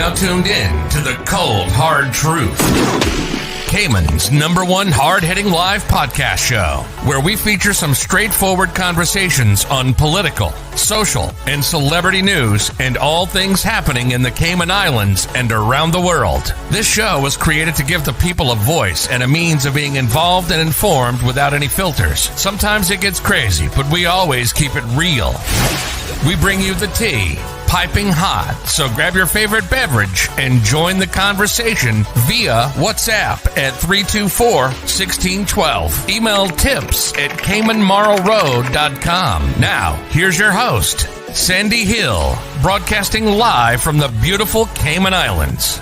now tuned in to the Cold Hard Truth, Cayman's #1 hard-hitting live podcast show, where we feature some straightforward conversations on political, social, and celebrity news and all things happening in the Cayman Islands and around the world. This show was created to give the people a voice and a means of being involved and informed without any filters. Sometimes it gets crazy, but we always keep it real. We bring you the tea, piping hot, so grab your favorite beverage and join the conversation via WhatsApp at 324-1612. Email tips@CaymanMarlRoad.com. Now, here's your host, Sandy Hill, broadcasting live from the beautiful Cayman Islands.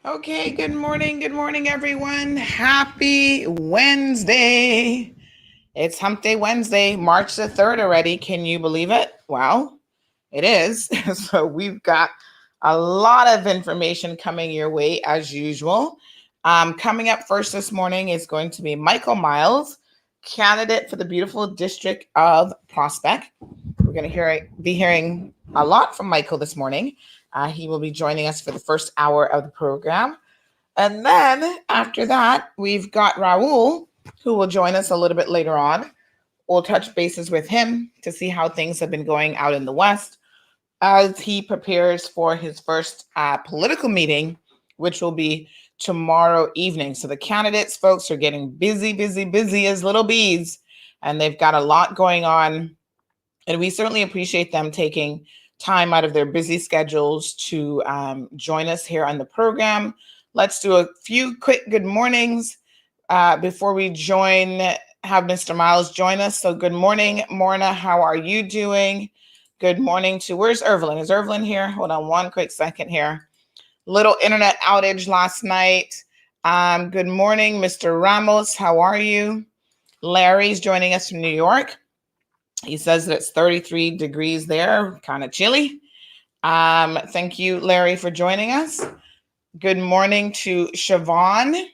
Okay, good morning, everyone. Happy Wednesday. It's Hump Day Wednesday, March the 3rd already. Can you believe it? Well, it is. So we've got a lot of information coming your way as usual. Coming up first this morning is going to be Myles, candidate for the beautiful district of Prospect. We're going to be hearing a lot from Michael this morning. He will be joining us for the first hour of the program. And then after that, we've got Raul, who will join us a little bit later on. We'll touch bases with him to see how things have been going out in the West as he prepares for his first political meeting, which will be tomorrow evening. So the candidates, folks, are getting busy as little bees, and they've got a lot going on. And we certainly appreciate them taking time out of their busy schedules to join us here on the program. Let's do a few quick good mornings before we have Mr. Myles join us. So good morning, Morna. How are you doing? Good morning to, where's Evelyn? Is Evelyn here? Hold on one quick second here. Little internet outage last night. Good morning, Mr. Ramos. How are you? Larry's joining us from New York. He says that it's 33 degrees there, kind of chilly. Thank you, Larry, for joining us. Good morning to Siobhan.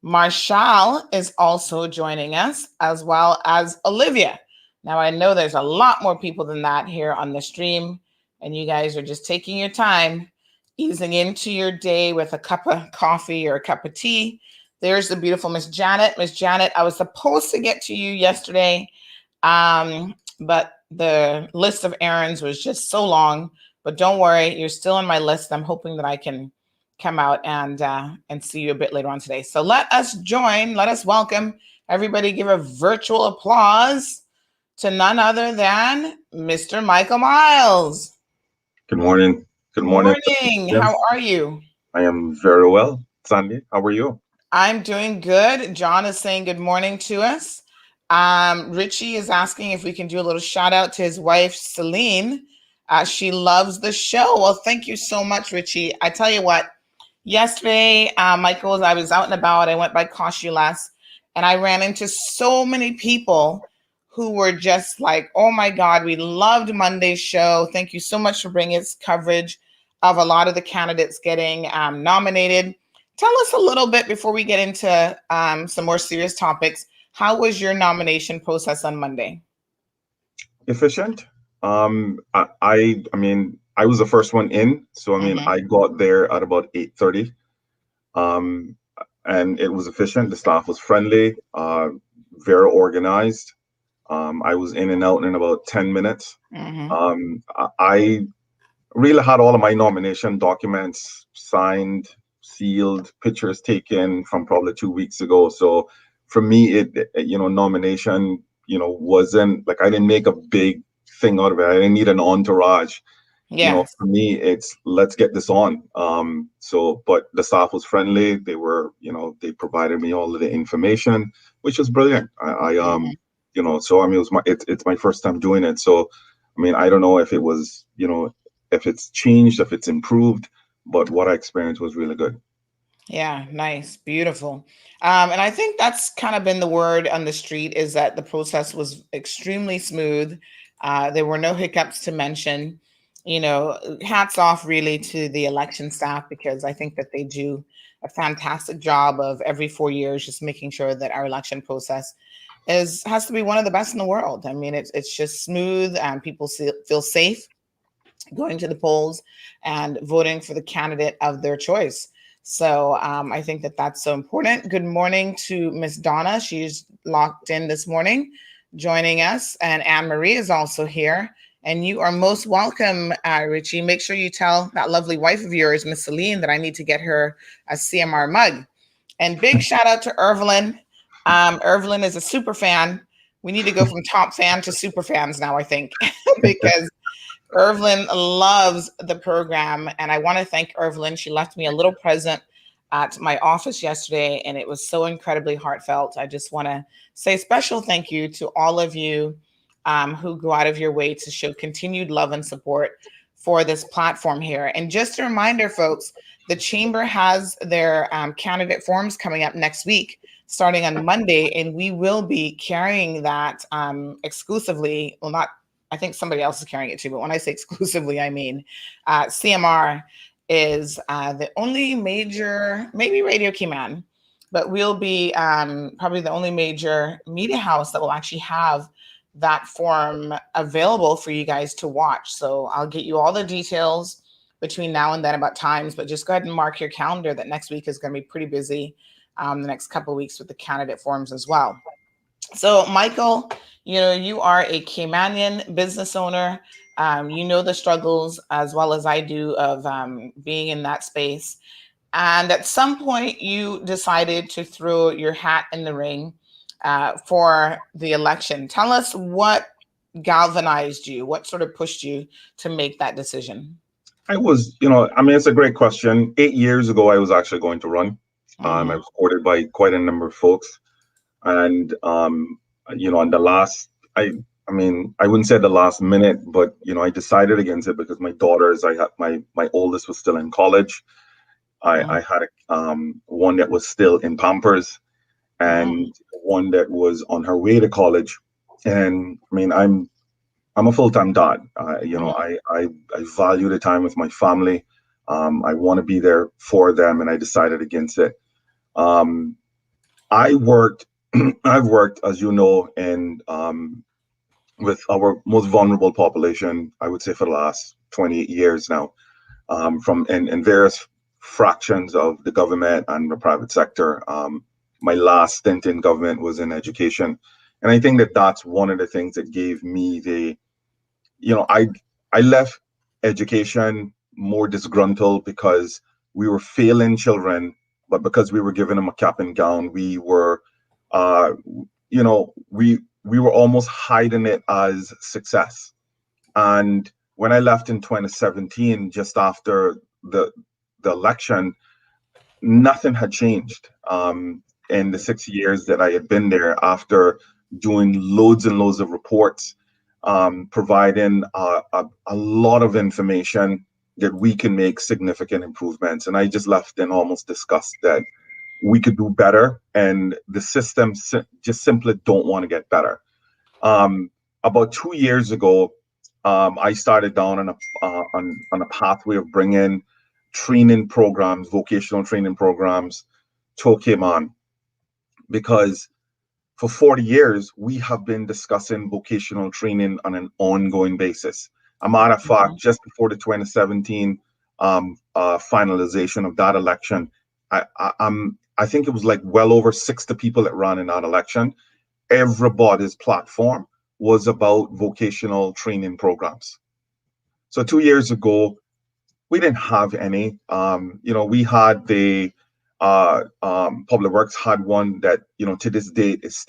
Marshall is also joining us, as well as Olivia. Now, I know there's a lot more people than that here on the stream, and you guys are just taking your time, easing into your day with a cup of coffee or a cup of tea. There's the beautiful Miss Janet. Miss Janet, I was supposed to get to you yesterday, but the list of errands was just so long. But don't worry, you're still on my list. I'm hoping that I can come out and see you a bit later on today. So let us welcome everybody. Give a virtual applause to none other than Mr. Michael Myles. Good morning. Good morning. Morning. Yes, How are you? I am very well. Sandy, how are you? I'm doing good. John is saying good morning to us. Richie is asking if we can do a little shout out to his wife, Celine. She loves the show. Well, thank you so much, Richie. I tell you what, yesterday, Michael, I was out and about. I went by Costulas and I ran into so many people who were just like, oh my God, we loved Monday's show. Thank you so much for bringing its coverage of a lot of the candidates getting nominated. Tell us a little bit before we get into some more serious topics. How was your nomination process on Monday? Efficient. I mean, I was the first one in, so I mean, Mhm. I got there at about 8:30. Um, and it was efficient. The staff was friendly, very organized. I was in and out in about 10 minutes. Mhm. I really had all of my nomination documents signed, sealed, pictures taken from probably 2 weeks ago. So for me, nomination, wasn't like I didn't make a big thing out of it. I didn't need an entourage. Yes. For me, it's let's get this on. But the staff was friendly. They were, they provided me all of the information, which was brilliant. Mhm. So I mean, it's my first time doing it. So, I mean, I don't know if it was, if it's changed, if it's improved, but what I experienced was really good. Yeah, nice, beautiful. And I think that's kind of been the word on the street is that the process was extremely smooth. There were no hiccups to mention. Hats off really to the election staff because I think that they do a fantastic job of every 4 years just making sure that our election process has to be one of the best in the world. I mean, it's just smooth and people feel safe going to the polls and voting for the candidate of their choice. So I think that that's so important. Good morning to Miss Donna. She's locked in this morning, joining us. And Anne Marie is also here. And you are most welcome, Richie. Make sure you tell that lovely wife of yours, Miss Celine, that I need to get her a CMR mug. And big shout out to Irvelyn. Irvelyn is a super fan. We need to go from top fan to super fans now, I think, because Irvelyn loves the program, and I want to thank Irvelyn. She left me a little present at my office yesterday, and it was so incredibly heartfelt. I just want to say special thank you to all of you who go out of your way to show continued love and support for this platform here. And just a reminder, folks, the Chamber has their candidate forums coming up next week, starting on Monday, and we will be carrying that exclusively. Well, not I think somebody else is carrying it too, but when I say exclusively, I mean CMR is the only major, maybe Radio Cayman, but we'll be probably the only major media house that will actually have that forum available for you guys to watch. So I'll get you all the details between now and then about times, but just go ahead and mark your calendar that next week is going to be pretty busy the next couple of weeks with the candidate forums as well. So, Michael, you are a Caymanian business owner. You know the struggles as well as I do of being in that space. And at some point, you decided to throw your hat in the ring for the election. Tell us what galvanized you, what sort of pushed you to make that decision. I mean, it's a great question. 8 years ago, I was actually going to run. I Mhm. was courted by quite a number of folks. And on the last I mean, I wouldn't say the last minute, but I decided against it because my daughters, I had my oldest was still in college. I Mhm. had one that was still in Pampers Mhm. and one that was on her way to college. And I mean, I'm a full-time dad. Mhm. I value the time with my family. I want to be there for them, and I decided against it. um I worked, I've worked, as you know, in with our most vulnerable population, I would say for the last 28 years now, from in various fractions of the government and the private sector. My last stint in government was in education. And I think that that's one of the things that gave me you know, I, I left education more disgruntled because we were failing children, but because we were giving them a cap and gown, we were, you know, we were almost hiding it as success. And when I left in 2017, just after the election, nothing had changed. In the 6 years that I had been there, after doing loads and loads of reports, providing a lot of information that we can make significant improvements. And I just left in almost disgust that we could do better, and the system just simply don't want to get better. About 2 years ago, I started down on a pathway of bringing training programs, vocational training programs, to Cayman, because for 40 years we have been discussing vocational training on an ongoing basis. A matter of fact, just before the 2017 finalization of that election, I think it was like well over 60 people that ran in that election. Everybody's platform was about vocational training programs. So 2 years ago, we didn't have any. We had the Public Works had one that, to this date is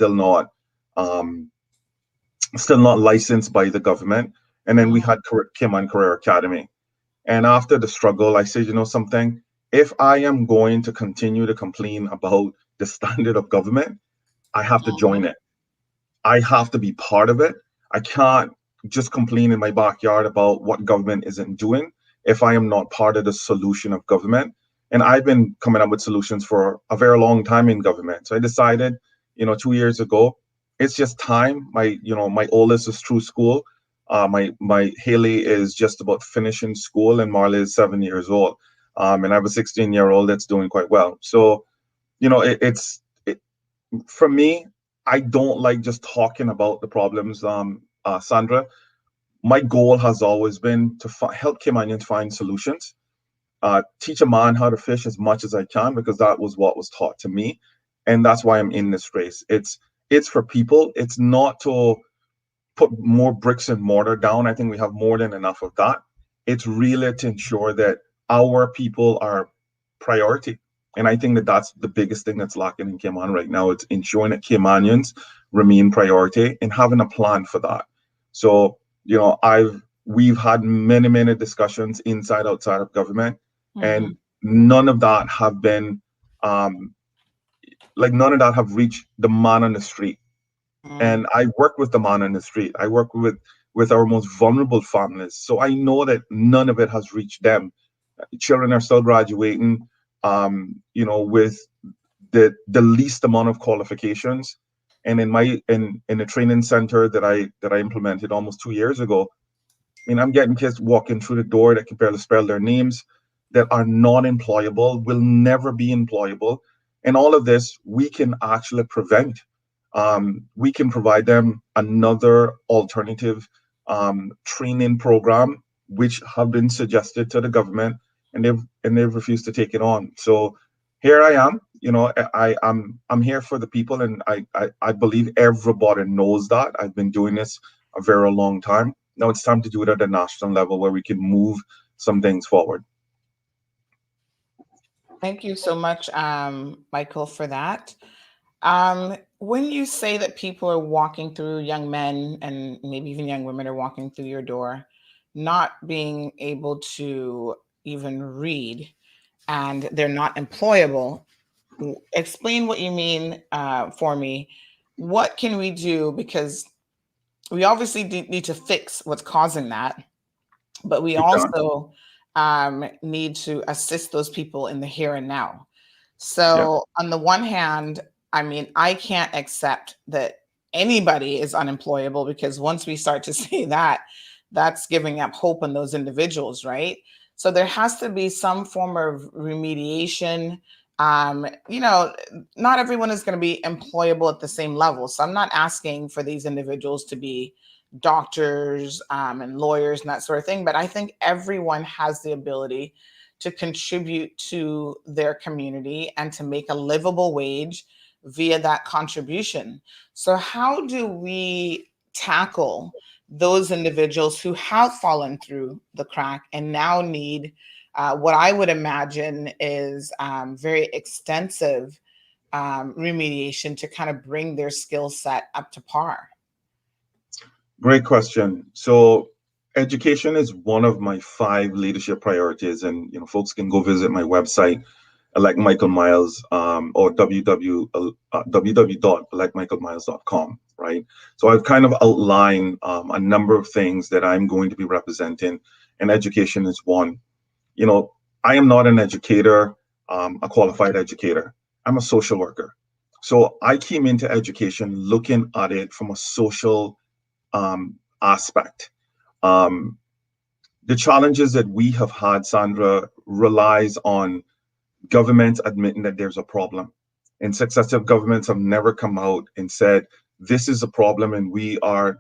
um, still not licensed by the government. And then we had Cayman Career Academy. And after the struggle, I said, something, if I am going to continue to complain about the standard of government, I have to join it. I have to be part of it. I can't just complain in my backyard about what government isn't doing if I am not part of the solution of government. And I've been coming up with solutions for a very long time in government. So I decided, 2 years ago, it's just time. My oldest is through school. My Haley is just about finishing school, and Marley is 7 years old. And I have a 16-year-old that's doing quite well. So, for me, I don't like just talking about the problems, Sandra. My goal has always been to help Caymanians find solutions, teach a man how to fish as much as I can, because that was what was taught to me. And that's why I'm in this race. It's for people. It's not to put more bricks and mortar down. I think we have more than enough of that. It's really to ensure that our people are priority. And I think that that's the biggest thing that's lacking in Cayman right now. It's ensuring that Caymanians remain priority and having a plan for that. So, we've had many, many discussions inside, outside of government, and none of that have been, none of that have reached the man on the street. And I work with the man on the street. I work with our most vulnerable families. So I know that none of it has reached them. Children are still graduating, with the least amount of qualifications. And in the training center that I implemented almost 2 years ago, I'm getting kids walking through the door that can barely spell their names, that are not employable, will never be employable. And all of this we can actually prevent. We can provide them another alternative training program, which have been suggested to the government, and they've refused to take it on. So here I am. I'm here for the people, and I believe everybody knows that. I've been doing this a very long time. Now it's time to do it at a national level where we can move some things forward. Thank you so much, Michael, for that. When you say that people are walking through, young men and maybe even young women are walking through your door, not being able to even read, and they're not employable, explain what you mean for me. What can we do? Because we obviously need to fix what's causing that, but we Exactly. also need to assist those people in the here and now. Yeah. So, on the one hand, I can't accept that anybody is unemployable, because once we start to say that, that's giving up hope in those individuals, right? So, there has to be some form of remediation. Not everyone is going to be employable at the same level. So, I'm not asking for these individuals to be doctors and lawyers and that sort of thing. But I think everyone has the ability to contribute to their community and to make a livable wage via that contribution. So how do we tackle those individuals who have fallen through the crack and now need what I would imagine is very extensive remediation to kind of bring their skill set up to par? Great question. So education is one of my 5 leadership priorities, and folks can go visit my website, Elect Michael Myles, or www.electmichaelmyles.com. Right. So I've kind of outlined a number of things that I'm going to be representing, and education is one. I am not an educator, a qualified educator. I'm a social worker. So I came into education looking at it from a social aspect. The challenges that we have had, Sandra, relies on governments admitting that there's a problem. And successive governments have never come out and said, this is a problem and we are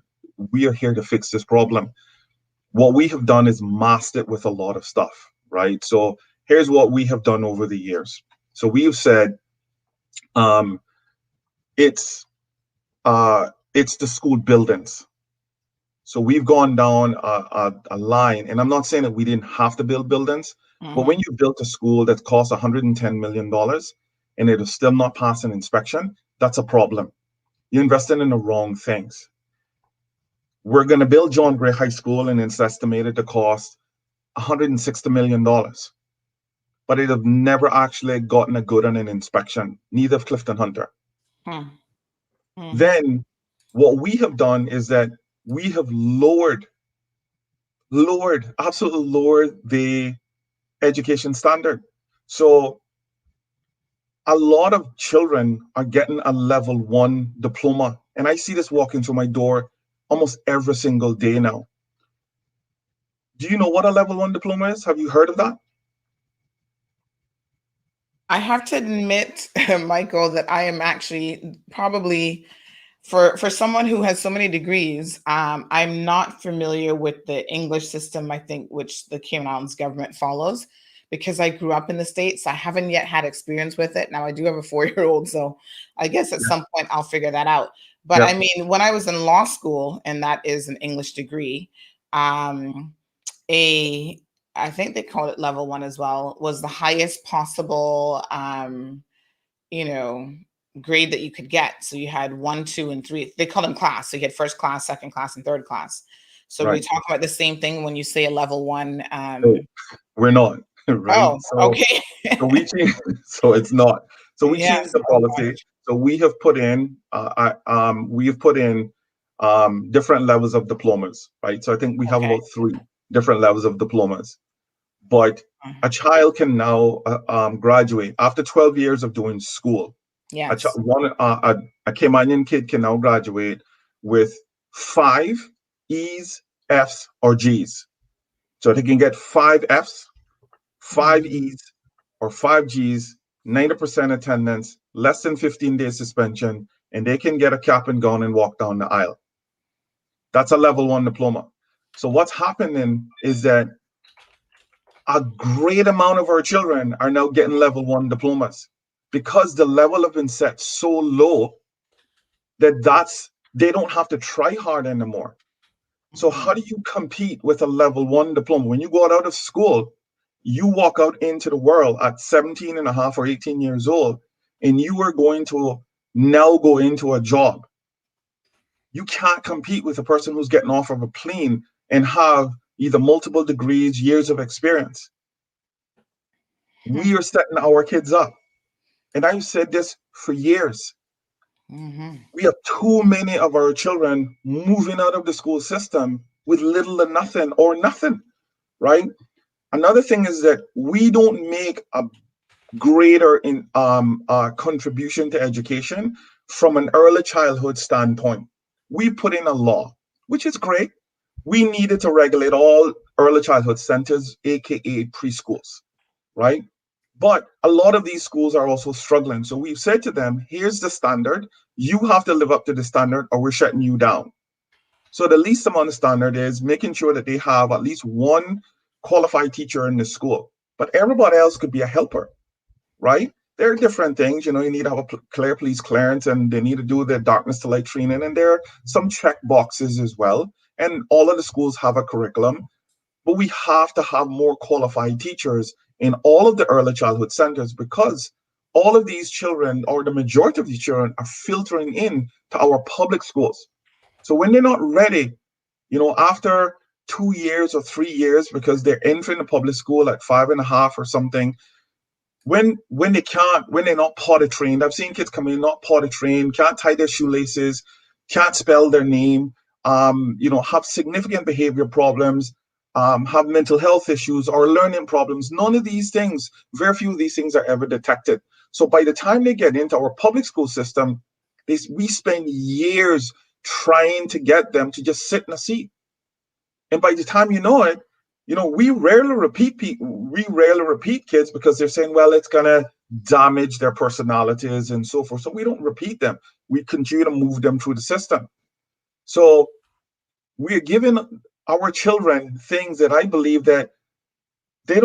here to fix this problem. What we have done is masked it with a lot of stuff, right? So here's what we have done over the years. So we have said, it's the school buildings. So we've gone down a line, and I'm not saying that we didn't have to build buildings, but when you built a school that cost $110 million and it is still not passing inspection, that's a problem. You're investing in the wrong things. We're going to build John Gray High School, and it's estimated to cost $160 million. But it have never actually gotten a good on an inspection, neither of Clifton Hunter. Then what we have done is that we have absolutely lowered the education standard. So a lot of children are getting a level 1 diploma. And I see this walking through my door almost every single day now. Do you know what a level 1 diploma is? Have you heard of that? I have to admit, Michael, that I am actually probably, for someone who has so many degrees, I'm not familiar with the English system, I think, which the Cayman Islands government follows, because I grew up in the States. I haven't yet had experience with it. Now I do have a 4-year-old, so I guess at some point I'll figure that out. But I mean, when I was in law school, and that is an English degree, I think they called it level 1 as well, was the highest possible, grade that you could get. So you had 1, 2, and 3. They call them class. So you had first class, second class, and third class. So we talk about the same thing when you say a level 1. We're not, right? Oh, okay. So we changed. So it's not. So we changed the policy. So we have put in different levels of diplomas, right? So I think we have about 3 different levels of diplomas. But a child can now graduate after 12 years of doing school. Yes. A Caymanian kid can now graduate with 5 E's, F's, or G's. So they can get 5 F's, 5 E's, or 5 G's, 90% attendance, less than 15 days suspension, and they can get a cap and gown and walk down the aisle. That's a level 1 diploma. So what's happening is that a great amount of our children are now getting level 1 diplomas because the level have been set so low that they don't have to try hard anymore. So how do you compete with a level 1 diploma? When you go out of school, you walk out into the world at 17 and a half or 18 years old, and you are going to now go into a job. You can't compete with a person who's getting off of a plane and have either multiple degrees, years of experience. We are setting our kids up. And I've said this for years. We have too many of our children moving out of the school system with little or nothing, right? Another thing is that we don't make a greater contribution to education from an early childhood standpoint. We put in a law, which is great. We needed to regulate all early childhood centers, aka preschools, right? But a lot of these schools are also struggling. So we've said to them, here's the standard. You have to live up to the standard or we're shutting you down. So the least amount of standard is making sure that they have at least 1 qualified teacher in the school. But everybody else could be a helper, right? There are different things. You need to have a clear police clearance, and they need to do their darkness to light training. And there are some check boxes as well. and all of the schools have a curriculum, but we have to have more qualified teachers in all of the early childhood centers, because all of these children, or the majority of these children, are filtering in to our public schools. So when they're not ready, after 2 years or 3 years, because they're entering the public school at 5.5 or something, when they're not potty trained, I've seen kids come in not potty trained, can't tie their shoelaces, can't spell their name, have significant behavior problems, have mental health issues or learning problems. None of these things, very few of these things are ever detected. So by the time they get into our public school system, we spend years trying to get them to just sit in a seat. And by the time you know it, we rarely repeat kids, because they're saying, well, it's gonna damage their personalities and so forth. So we don't repeat them. We continue to move them through the system. So we're giving our children things that I believe that they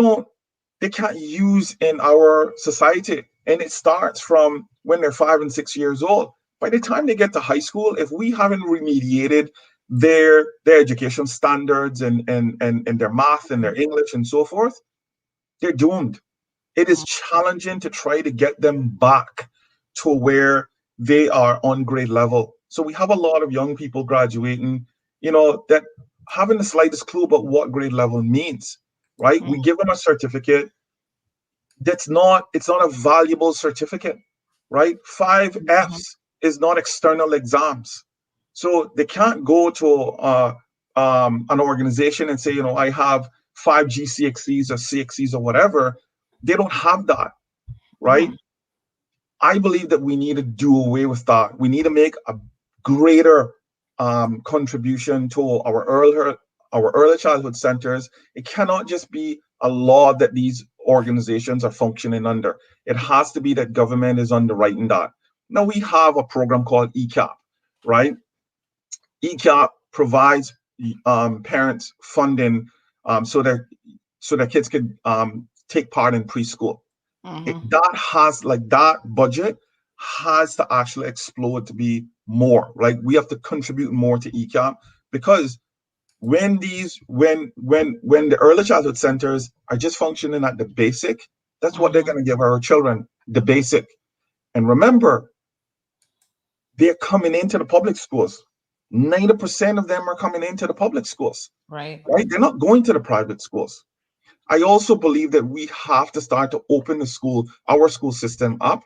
can't use in our society. And it starts from when they're 5 and 6 years old. By the time they get to high school, if we haven't remediated their education standards and their math and their English and so forth, they're doomed. It is challenging to try to get them back to where they are on grade level. So we have a lot of young people graduating, that haven't the slightest clue about what grade level means, right? We give them a certificate it's not a valuable certificate, right? 5 Fs is not external exams. So they can't go to an organization and say, I have 5 GCXEs or CXEs or whatever. They don't have that, right? I believe that we need to do away with that. We need to make a greater contribution to our early childhood centers. It cannot just be a law that these organizations are functioning under. It has to be that government is underwriting that. Now we have a program called ECAP, right? ECAP provides parents funding so that kids could take part in preschool. That budget has to actually explode to be more, right? We have to contribute more to ECAP, because when the early childhood centers are just functioning at the basic, that's what they're going to give our children, the basic. And remember, they're coming into the public schools. 90% of them are coming into the public schools. Right. They're not going to the private schools. I also believe that we have to start to open our school system up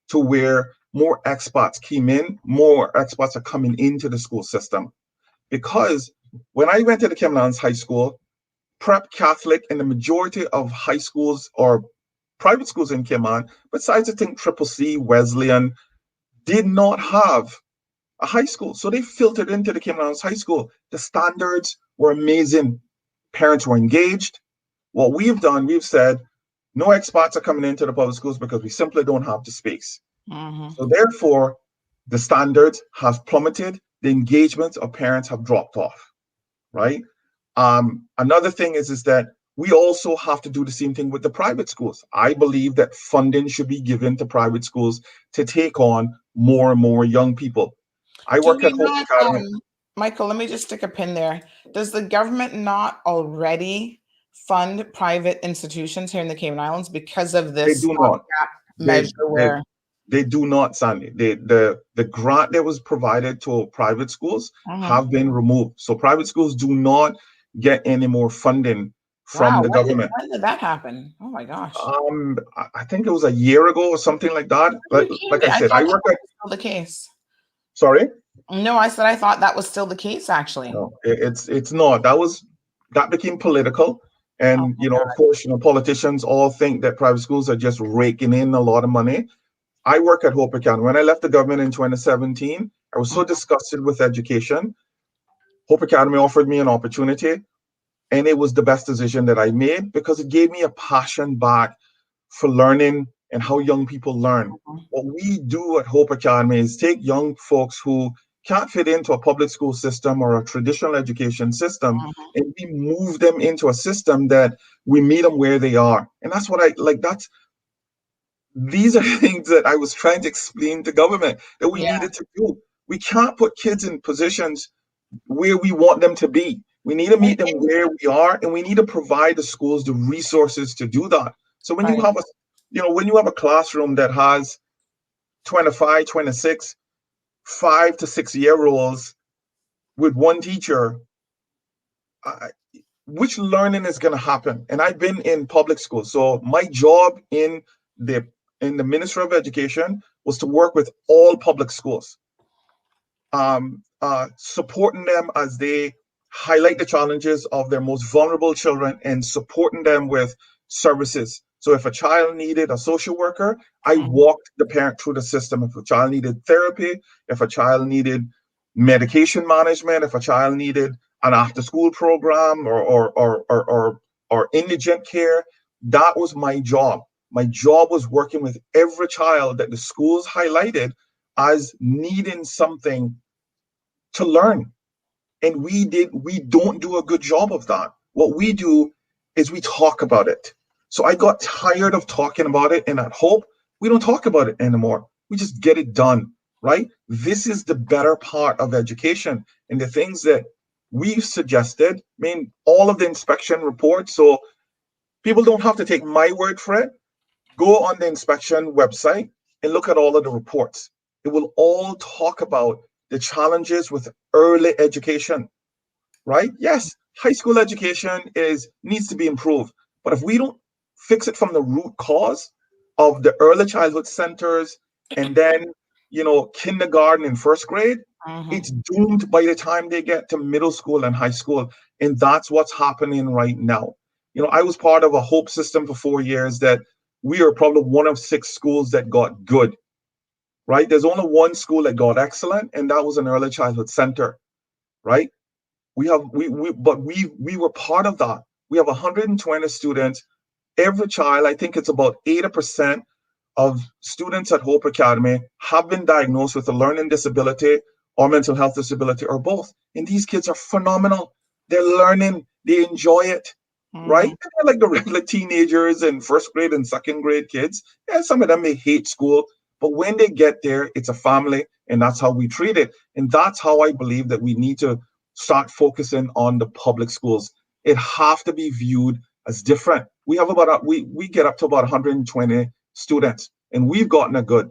to where more expats more expats are coming into the school system. Because when I went to the Cayman High School, prep Catholic, and the majority of high schools or private schools in Cayman, besides I think Triple C, Wesleyan, did not have a high school. So they filtered into the Cayman High School. The standards were amazing. Parents were engaged. What we've done, we've said, no expats are coming into the public schools because we simply don't have the space. So therefore, the standards have plummeted. The engagement of parents have dropped off, right? Another thing is that we also have to do the same thing with the private schools. I believe that funding should be given to private schools to take on more and more young people. I work at Hope Academy. Michael, let me just stick a pin there. Does the government not already fund private institutions here in the Cayman Islands because of this They do not. measure? They do not, Sandy. The grant that was provided to private schools have been removed. So private schools do not get any more funding from the government. When did that happen? Oh my gosh. I think it was a year ago or something like that. Like I said, I work at still the case. Sorry? No, I said I thought that was still the case, actually. No, it's not. That became political. And of course, politicians all think that private schools are just raking in a lot of money. I work at Hope Academy. When I left the government in 2017, I was so disgusted with education. Hope Academy offered me an opportunity, and it was the best decision that I made, because it gave me a passion back for learning and how young people learn. What we do at Hope Academy is take young folks who can't fit into a public school system or a traditional education system, and we move them into a system that we meet them where they are. And that's what I like. These are things that I was trying to explain to government that we needed to do. We can't put kids in positions where we want them to be. We need to meet them where we are, and we need to provide the schools the resources to do that. So when you have when you have a classroom that has 25, 26, 5 to 6 year olds with one teacher, which learning is going to happen? And I've been in public schools, so my job the in the Ministry of Education was to work with all public schools, supporting them as they highlight the challenges of their most vulnerable children and supporting them with services. So if a child needed a social worker, I walked the parent through the system. If a child needed therapy, if a child needed medication management, if a child needed an after-school program or indigent care, that was my job. My job was working with every child that the schools highlighted as needing something to learn. And we don't do a good job of that. What we do is we talk about it. So I got tired of talking about it, and at Hope, we don't talk about it anymore. We just get it done, right? This is the better part of education. And the things that we've suggested, I mean, all of the inspection reports, so people don't have to take my word for it. Go on the inspection website and look at all of the reports. It will all talk about the challenges with early education, right? Yes, high school education needs to be improved, but if we don't fix it from the root cause of the early childhood centers and then kindergarten and first grade, it's doomed by the time they get to middle school and high school. And that's what's happening right now. I was part of a Hope system for 4 years that we are probably one of 6 schools that got good, right? There's only one school that got excellent, and that was an early childhood center, right? We were part of that. We have 120 students. Every child, I think it's about 80% of students at Hope Academy have been diagnosed with a learning disability or mental health disability or both. And these kids are phenomenal. They're learning, they enjoy it, right? And they're like the regular teenagers and first grade and second grade kids. Yeah, some of them may hate school, but when they get there, it's a family, and that's how we treat it. And that's how I believe that we need to start focusing on the public schools. It have to be viewed as different. We have we get up to about 120 students, and we've gotten a good.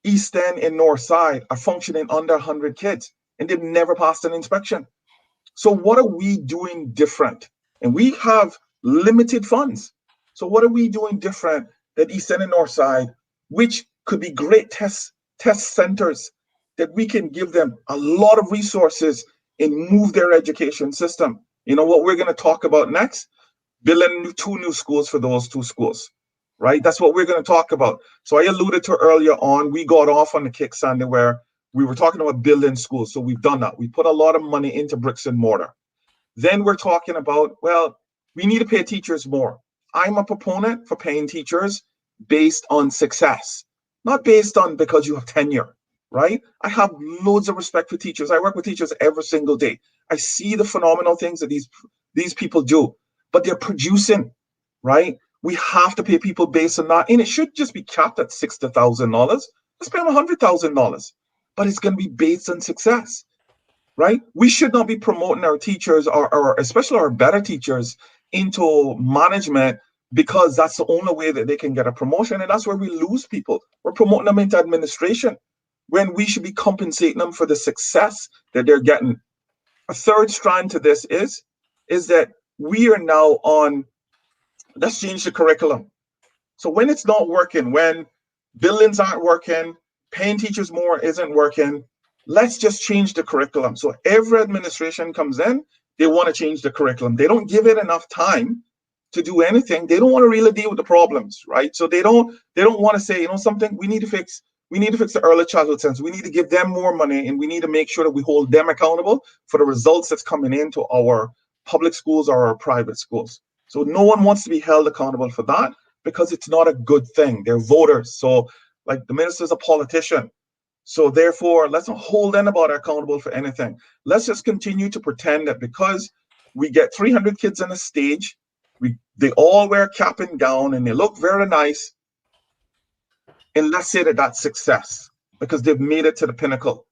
East End and North Side are functioning under 100 kids, and they've never passed an inspection. So what are we doing different? And we have limited funds. So what are we doing different that East End and North Side, which could be great test centers, that we can give them a lot of resources and move their education system? You know what we're going to talk about next? Building 2 new schools for those 2 schools, right? That's what we're going to talk about. So I alluded to earlier on, we got off on the kick, Sandy, where we were talking about building schools. So we've done that. We put a lot of money into bricks and mortar. Then we're talking about, well, we need to pay teachers more. I'm a proponent for paying teachers based on success, not based on because you have tenure, right? I have loads of respect for teachers. I work with teachers every single day. I see the phenomenal things that these people do, but they're producing, right? We have to pay people based on that. And it should just be capped at $60,000. Let's pay them $100,000, but it's going to be based on success, right? We should not be promoting our teachers or especially our better teachers into management because that's the only way that they can get a promotion. And that's where we lose people. We're promoting them into administration when we should be compensating them for the success that they're getting. A third strand to this is that we are now on, let's change the curriculum. So when it's not working, when buildings aren't working, paying teachers more isn't working, let's just change the curriculum. So every administration comes in, they want to change the curriculum. They don't give it enough time to do anything. They don't want to really deal with the problems, right? So they don't want to say, something we need to fix. We need to fix the early childhood center. We need to give them more money, and we need to make sure that we hold them accountable for the results that's coming into our public schools or our private schools. So no one wants to be held accountable for that because it's not a good thing. They're voters. So like the minister's a politician. So therefore, let's not hold anybody accountable for anything. Let's just continue to pretend that because we get 300 kids on a stage, they all wear cap and gown and they look very nice. And let's say that that's success because they've made it to the pinnacle.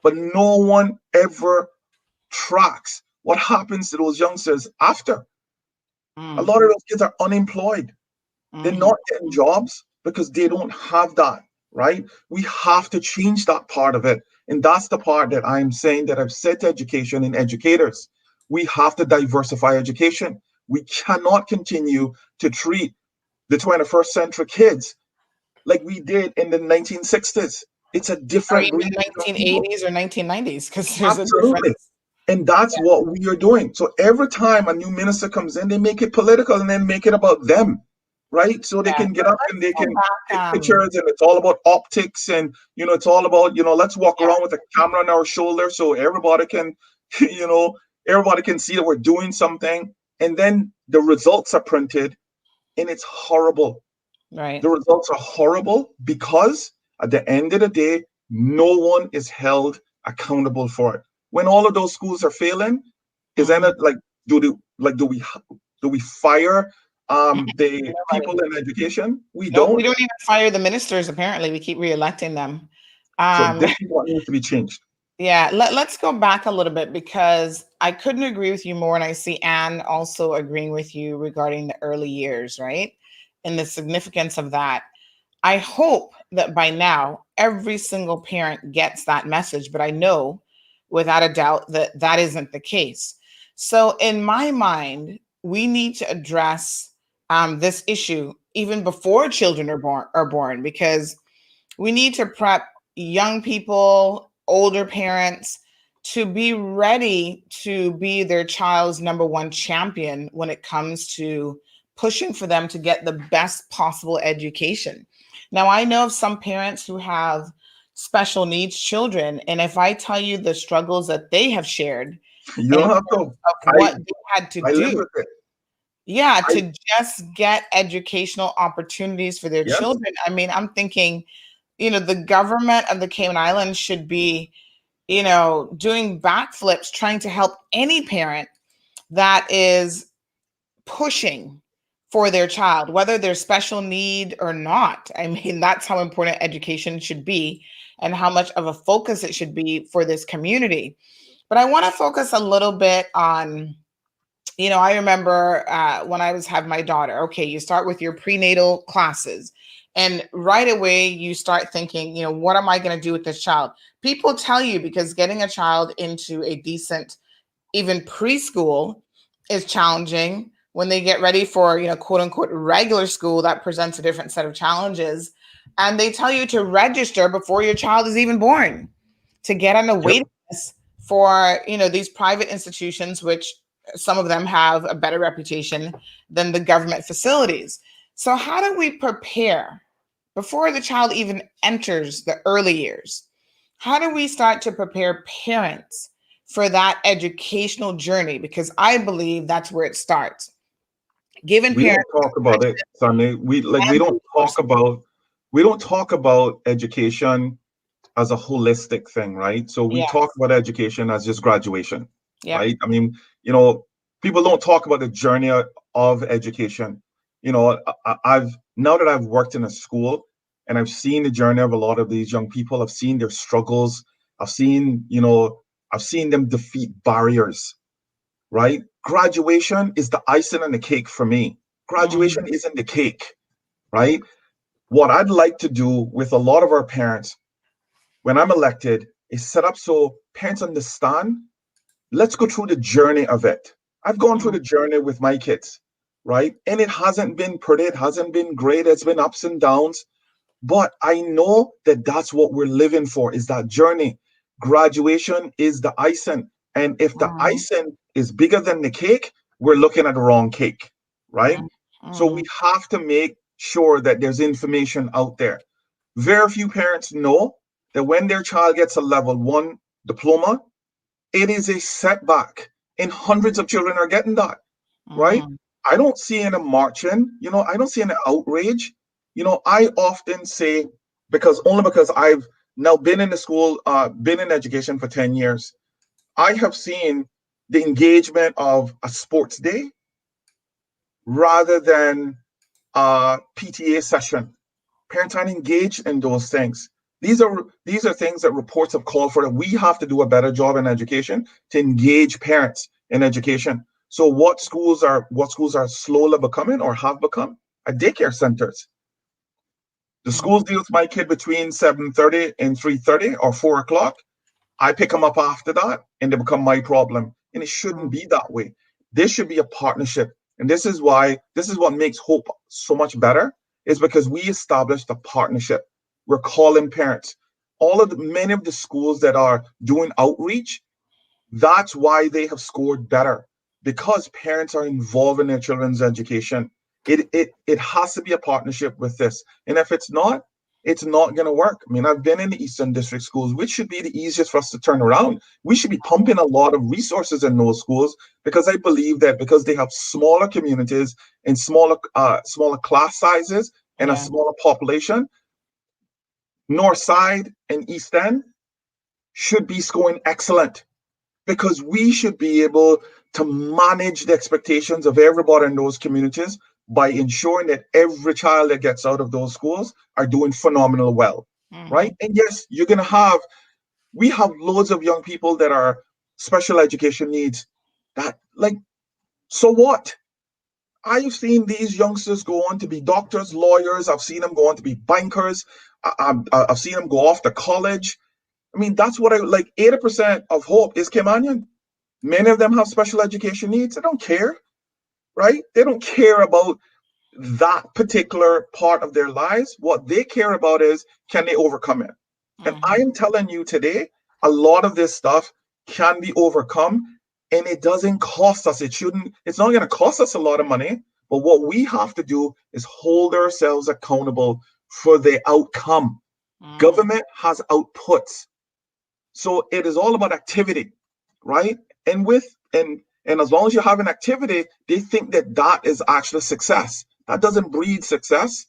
But no one ever tracks what happens to those youngsters after. A lot of those kids are unemployed. They're not getting jobs because they don't have that, right? We have to change that part of it. And that's the part that I'm saying that I've said to education and educators. We have to diversify education. We cannot continue to treat the 21st century kids like we did in the 1960s. It's a Or different even breed of young people. 1980s or 1990s, because there's a Absolutely. difference. And that's what we are doing. So every time a new minister comes in, they make it political and then make it about them, right? So they Yeah. can get up and they Let's go can take back. pictures, and it's all about optics, and it's all about, let's walk around with a camera on our shoulder so everybody can, everybody can see that we're doing something. And then the results are printed, and it's horrible. Right. The results are horrible because at the end of the day, no one is held accountable for it. When all of those schools are failing, is then like do we fire the people in education? We No, we don't. don't even fire the ministers. Apparently, we keep reelecting them. So this is what needs to be changed. Yeah, let's go back a little bit, because I couldn't agree with you more. And I see Anne also agreeing with you regarding the early years, right? And the significance of that. I hope that by now, every single parent gets that message, but I know without a doubt that that isn't the case. So in my mind, we need to address this issue even before children are born, because we need to prep young people, older parents, to be ready to be their child's number one champion when it comes to pushing for them to get the best possible education. Now, I know of some parents who have special needs children, and if I tell you the struggles that they have shared, you don't have to. of what they had to I live do, with it. to just get educational opportunities for their children. I mean, I'm thinking, the government of the Cayman Islands should be, doing backflips, trying to help any parent that is pushing for their child, whether they're special need or not. I mean, that's how important education should be and how much of a focus it should be for this community. But I want to focus a little bit on, I remember when I was having my daughter, okay, you start with your prenatal classes. And right away, you start thinking, what am I going to do with this child? People tell you, because getting a child into a decent, even preschool, is challenging. When they get ready for, quote unquote, regular school, that presents a different set of challenges. And they tell you to register before your child is even born, to get on the waiting list for, these private institutions, which some of them have a better reputation than the government facilities. So how do we prepare before the child even enters the early years? How do we start to prepare parents for that educational journey? Because I believe that's where it starts. Giving We parents don't talk about it, Sunday. We don't talk about education as a holistic thing, right? So we talk about education as just graduation, right? I mean, people don't talk about the journey of education. I've now that I've worked in a school and I've seen the journey of a lot of these young people. I've seen their struggles. I've seen them defeat barriers, right? Graduation is the icing on the cake for me. Graduation isn't the cake, right? What I'd like to do with a lot of our parents when I'm elected is set up so parents understand, let's go through the journey of it. I've gone through the journey with my kids, right? And it hasn't been pretty, it hasn't been great, it's been ups and downs. But I know that that's what we're living for, is that journey. Graduation is the icing. And if the icing is bigger than the cake, we're looking at the wrong cake, right? So we have to make sure that there's information out there. Very few parents know that when their child gets a level 1 diploma, it is a setback. And hundreds of children are getting that, right? I don't see any marching, I don't see any outrage. I often say, because I've now been in the school, been in education for 10 years, I have seen the engagement of a sports day rather than a PTA session. Parents aren't engaged in those things. These are things that reports have called for, that we have to do a better job in education to engage parents in education. So what schools are slowly becoming, or have become, are daycare centers. The schools deal with my kid between 7:30 and 3:30 or 4 o'clock. I pick them up after that, and they become my problem. And it shouldn't be that way. This should be a partnership. And this is what makes Hope so much better, is because we established a partnership. We're calling parents. Many of the schools that are doing outreach, that's why they have scored better, because parents are involved in their children's education. It has to be a partnership with this. And if it's not going to work. I mean, I've been in the Eastern District schools, which should be the easiest for us to turn around. We should be pumping a lot of resources in those schools, because I believe that because they have smaller communities and smaller class sizes and a smaller population, North Side and East End should be scoring excellent, because we should be able to manage the expectations of everybody in those communities by ensuring that every child that gets out of those schools are doing phenomenal well, right? And yes, we have loads of young people that are special education needs. That, like, so what? I've seen these youngsters go on to be doctors, lawyers. I've seen them go on to be bankers. I've seen them go off to college. I mean, that's what I like. 80% of Hope is Caymanian. Many of them have special education needs. They don't care, right? They don't care about that particular part of their lives. What they care about is, can they overcome it? And I am telling you today, a lot of this stuff can be overcome, and it doesn't cost us. It's not going to cost us a lot of money, but what we have to do is hold ourselves accountable for the outcome. Government has outputs. So it is all about activity, right? And as long as you have an activity, they think that is actually success. That doesn't breed success.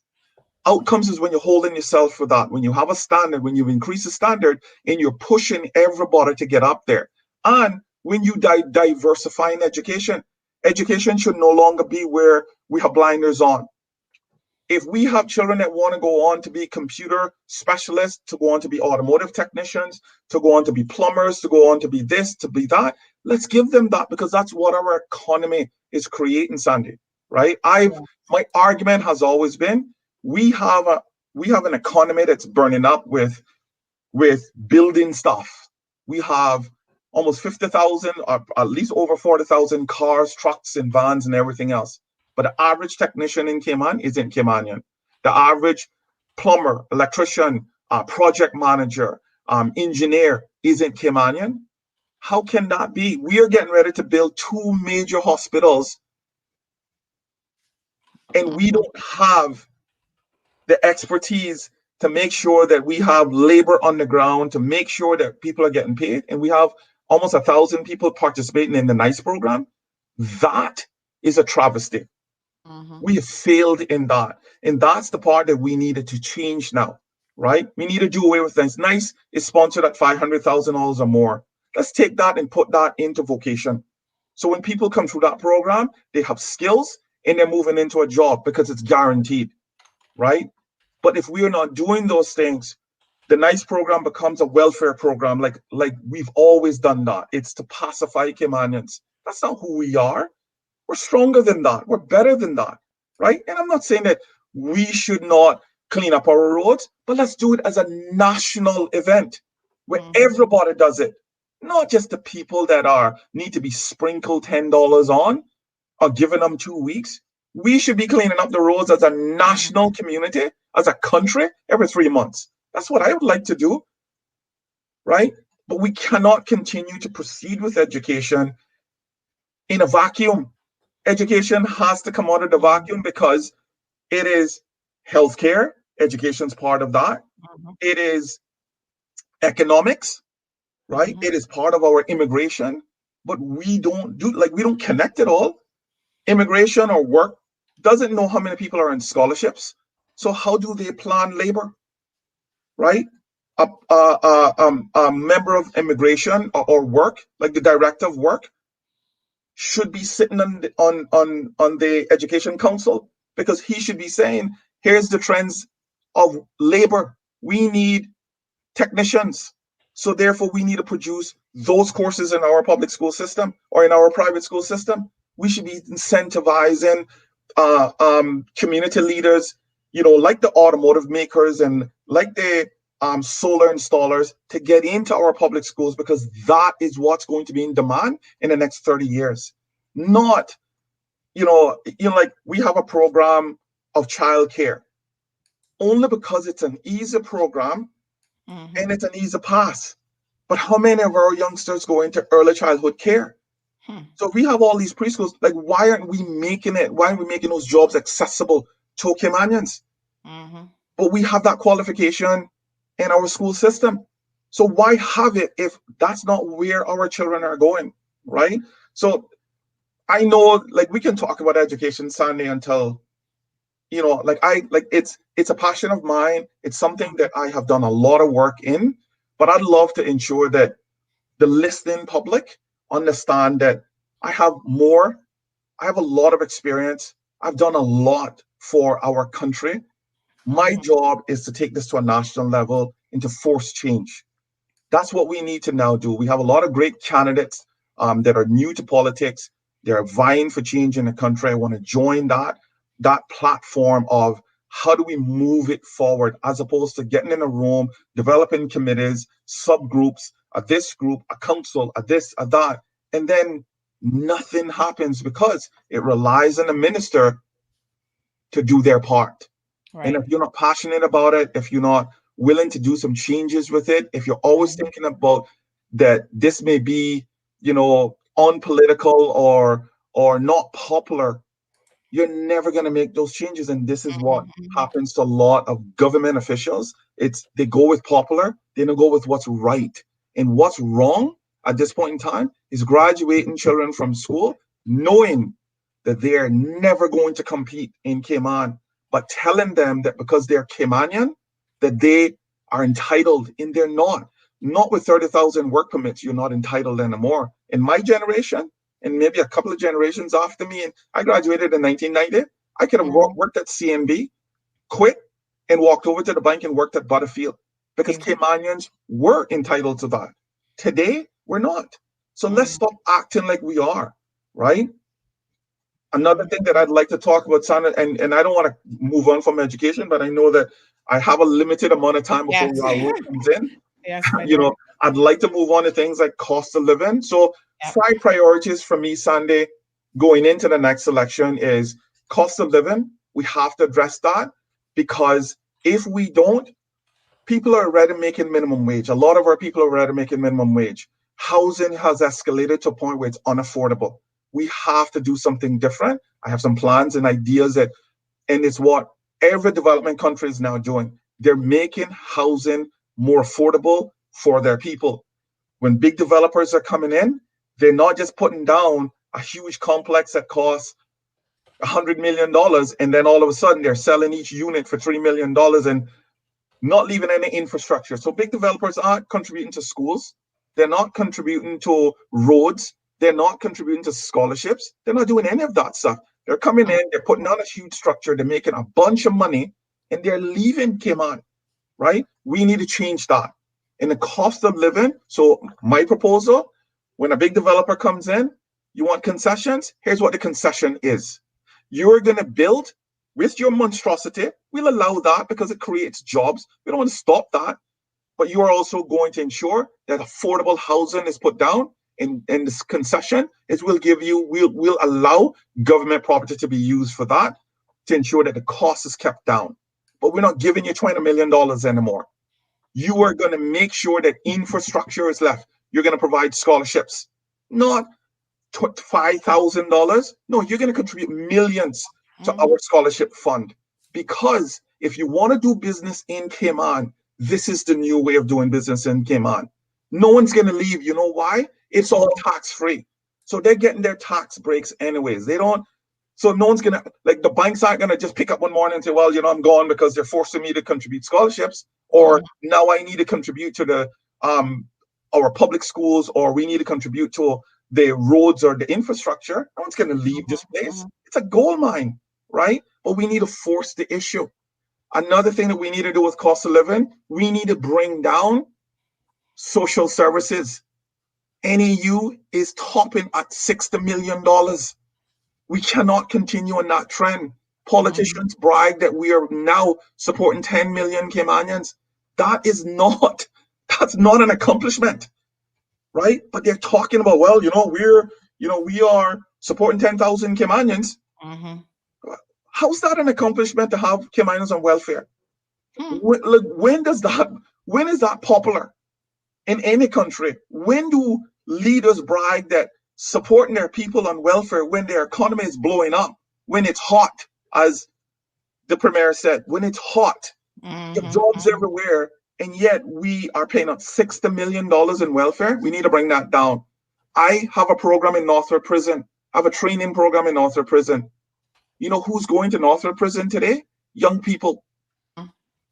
Outcomes is when you're holding yourself for that, when you have a standard, when you increase the standard, and you're pushing everybody to get up there. And when you diversify in education, education should no longer be where we have blinders on. If we have children that want to go on to be computer specialists, to go on to be automotive technicians, to go on to be plumbers, to go on to be this, to be that, let's give them that, because that's what our economy is creating, Sandy, right? My argument has always been, we have an economy that's burning up with building stuff. We have almost 50,000, or at least over 40,000 cars, trucks, and vans, and everything else. But the average technician in Cayman isn't Caymanian. The average plumber, electrician, project manager, engineer isn't Caymanian. How can that be? We are getting ready to build 2 major hospitals, and we don't have the expertise to make sure that we have labor on the ground, to make sure that people are getting paid. And we have almost 1,000 people participating in the NICE program. That is a travesty. We have failed in that. And that's the part that we needed to change now, right? We need to do away with this. NICE is sponsored at $500,000 or more. Let's take that and put that into vocation. So when people come through that program, they have skills and they're moving into a job because it's guaranteed, right? But if we are not doing those things, the NICE program becomes a welfare program, like we've always done that. It's to pacify Caymanians. That's not who we are. We're stronger than that. We're better than that, right? And I'm not saying that we should not clean up our roads, but let's do it as a national event where everybody does it, not just the people that need to be sprinkled $10 on or giving them 2 weeks. We should be cleaning up the roads as a national community, as a country, every 3 months. That's what I would like to do, right? But we cannot continue to proceed with education in a vacuum. Education has to come out of the vacuum, because it is healthcare. Education's part of that. It is economics, right? It is part of our immigration, but we don't connect it all. Immigration or work doesn't know how many people are in scholarships. So how do they plan labor, right? A member of immigration or work, like the director of work, should be sitting on the education council, because he should be saying, here's the trends of labor. We need technicians. So therefore, we need to produce those courses in our public school system or in our private school system. We should be incentivizing community leaders, like the automotive makers and like the solar installers to get into our public schools, because that is what's going to be in demand in the next 30 years. Not, like we have a program of childcare only because it's an easy program and it's an easy pass. But how many of our youngsters go into early childhood care? So we have all these preschools. Like, why aren't we making it? Why aren't we making those jobs accessible to Caymanians? But we have that qualification in our school system. So why have it if that's not where our children are going, right? So I know, like, we can talk about education Sunday until, it's a passion of mine. It's something that I have done a lot of work in, but I'd love to ensure that the listening public understand that I have a lot of experience. I've done a lot for our country. My job is to take this to a national level and to force change. That's what we need to now do. We have a lot of great candidates that are new to politics. They're vying for change in the country. I want to join that platform of how do we move it forward, as opposed to getting in a room, developing committees, subgroups, this group, a council, a this, a that, and then nothing happens because it relies on the minister to do their part. Right. And if you're not passionate about it, if you're not willing to do some changes with it, if you're always thinking about that this may be, unpolitical or not popular, you're never going to make those changes. And this is what happens to a lot of government officials. They go with popular, they don't go with what's right. And what's wrong at this point in time is graduating children from school knowing that they are never going to compete in Cayman, but telling them that because they're Caymanian, that they are entitled, and they're not. Not with 30,000 work permits, you're not entitled anymore. In my generation, and maybe a couple of generations after me, and I graduated in 1990, I could have worked at CMB, quit, and walked over to the bank and worked at Butterfield, because Caymanians were entitled to that. Today, we're not. So let's stop acting like we are, right? Another thing that I'd like to talk about, Sana, and I don't want to move on from education, but I know that I have a limited amount of time before Raul comes in. Yes, I'd like to move on to things like cost of living. So 5 priorities for me, Sunday, going into the next election is cost of living. We have to address that, because if we don't, people are already making minimum wage. A lot of our people are already making minimum wage. Housing has escalated to a point where it's unaffordable. We have to do something different. I have some plans and ideas and it's what every development country is now doing. They're making housing more affordable for their people. When big developers are coming in, they're not just putting down a huge complex that costs $100 million, and then all of a sudden they're selling each unit for $3 million and not leaving any infrastructure. So big developers aren't contributing to schools. They're not contributing to roads. They're not contributing to scholarships. They're not doing any of that stuff. They're coming in, they're putting on a huge structure, they're making a bunch of money, and they're leaving Cayman, right? We need to change that. And the cost of living, so my proposal, when a big developer comes in, you want concessions? Here's what the concession is. You're going to build with your monstrosity. We'll allow that because it creates jobs. We don't want to stop that. But you are also going to ensure that affordable housing is put down. And this concession is we'll allow government property to be used for that, to ensure that the cost is kept down. But we're not giving you $20 million anymore. You are going to make sure that infrastructure is left. You're going to provide scholarships, not $5,000. No, you're going to contribute millions to our scholarship fund. Because if you want to do business in Cayman, this is the new way of doing business in Cayman. No one's going to leave. You know why? It's all tax-free. So they're getting their tax breaks anyways. So no one's going to, like, the banks aren't going to just pick up one morning and say, well, I'm gone because they're forcing me to contribute scholarships, or now I need to contribute to the our public schools, or we need to contribute to the roads or the infrastructure. No one's going to leave this place. It's a gold mine, right? But we need to force the issue. Another thing that we need to do with cost of living, we need to bring down social services. NEU is topping at $60 million. We cannot continue on that trend. Politicians brag that we are now supporting 10 million Caymanians. That's not an accomplishment, right? But they're talking about, well, we are supporting 10,000 Caymanians. How's that an accomplishment to have Caymanians on welfare? When is that popular in any country? When do leaders brag that supporting their people on welfare when their economy is blowing up, when it's hot, as the premier said, when it's hot, you have jobs everywhere, and yet we are paying out $60 million in welfare? We need to bring that down. I have a program in Northwood Prison. I have a training program in Northwood Prison. You know who's going to Northwood Prison today? Young people.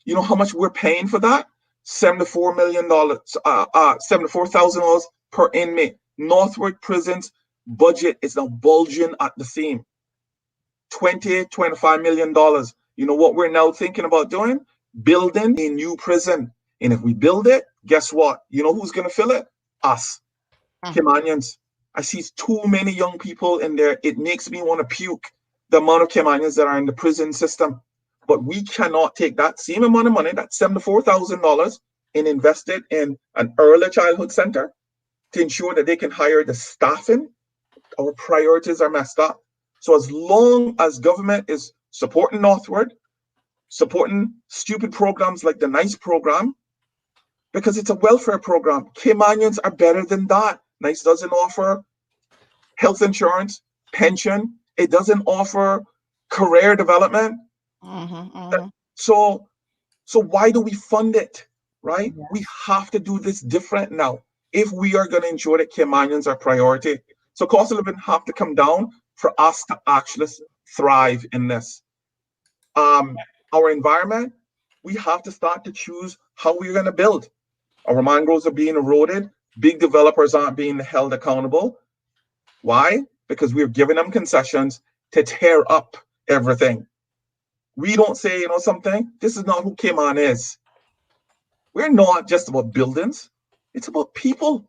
You know how much we're paying for that? $74 million, $74,000 per inmate. Northwood Prison's budget is now bulging at the seam. $25 million. You know what we're now thinking about doing? Building a new prison. And if we build it, guess what? You know who's going to fill it? Us, Caymanians. I see too many young people in there. It makes me want to puke, the amount of Caymanians that are in the prison system. But we cannot take that same amount of money, that $74,000, and invest it in an early childhood center to ensure that they can hire the staffing. Our priorities are messed up. So as long as government is supporting Northward, supporting stupid programs like the NICE program, because it's a welfare program, Caymanians are better than that. NICE doesn't offer health insurance, pension. It doesn't offer career development. So why do we fund it, right? Yes. We have to do this different now if we are going to ensure that Caymanians are priority. So cost of living have to come down for us to actually thrive in this. Our environment, we have to start to choose how we're going to build. Our mangroves are being eroded. Big developers aren't being held accountable. Why? Because we're giving them concessions to tear up everything. We don't say, something, this is not who Cayman is. We're not just about buildings. It's about people,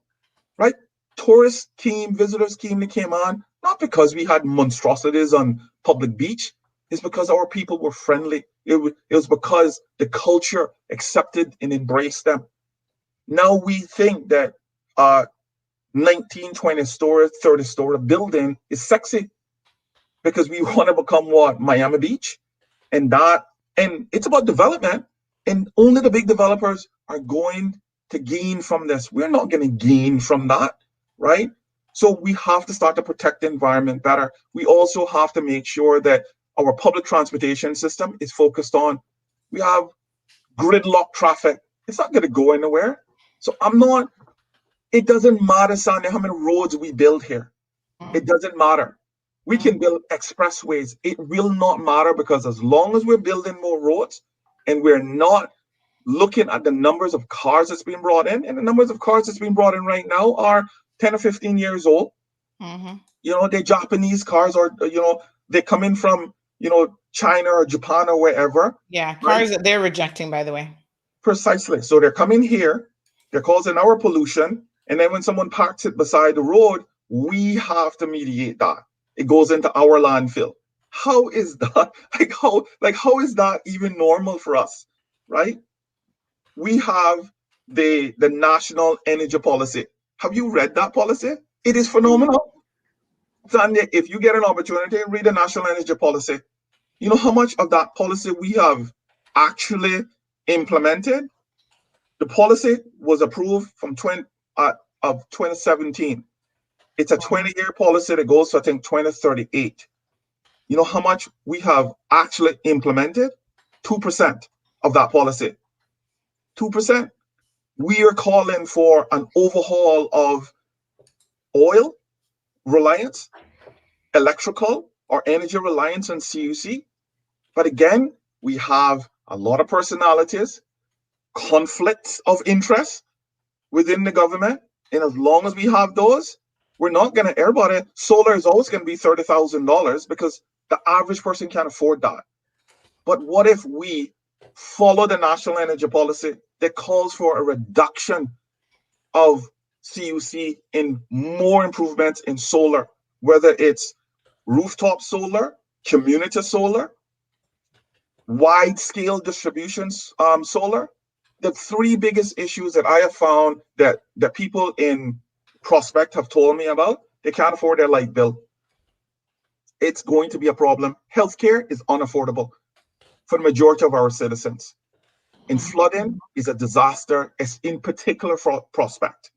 right? Tourists came, visitors came to Cayman, not because we had monstrosities on public beach. It's because our people were friendly. It was because the culture accepted and embraced them. Now we think that 19, 20-story, 30-story building is sexy because we want to become what? Miami Beach? And it's about development, and only the big developers are going to gain from this. We're not going to gain from that, right? So we have to start to protect the environment better. We also have to make sure that our public transportation system is focused on, we have gridlock traffic. It's not going to go anywhere. So it doesn't matter, Sonia, how many roads we build here. It doesn't matter. We can build expressways. It will not matter, because as long as we're building more roads and we're not looking at the numbers of cars that's being brought in, and the numbers of cars that's being brought in right now are 10 or 15 years old. They're Japanese cars, or, they come in from, China or Japan or wherever. Yeah, cars that they're rejecting, by the way. Precisely. So they're coming here, they're causing our pollution, and then when someone parks it beside the road, we have to mediate that. It goes into our landfill. How is that? How is that even normal for us, right? We have the National Energy Policy. Have you read that policy? It is phenomenal. Sandy, if you get an opportunity, read the National Energy Policy. You know how much of that policy we have actually implemented? The policy was approved from 2017. It's a 20-year policy that goes to, I think, 2038. You know how much we have actually implemented? 2% of that policy. 2%. We are calling for an overhaul of oil reliance, electrical or energy reliance on CUC. But again, we have a lot of personalities, conflicts of interest within the government. And as long as we have those, we're not going to airbud it. Solar is always going to be $30,000 because the average person can't afford that. But what if we follow the national energy policy that calls for a reduction of CUC in more improvements in solar, whether it's rooftop solar, community solar, wide scale distributions solar. The three biggest issues that I have found that people in Prospect have told me about, they can't afford their light bill. It's going to be a problem. Healthcare is unaffordable for the majority of our citizens. And flooding is a disaster, as in particular for Prospect.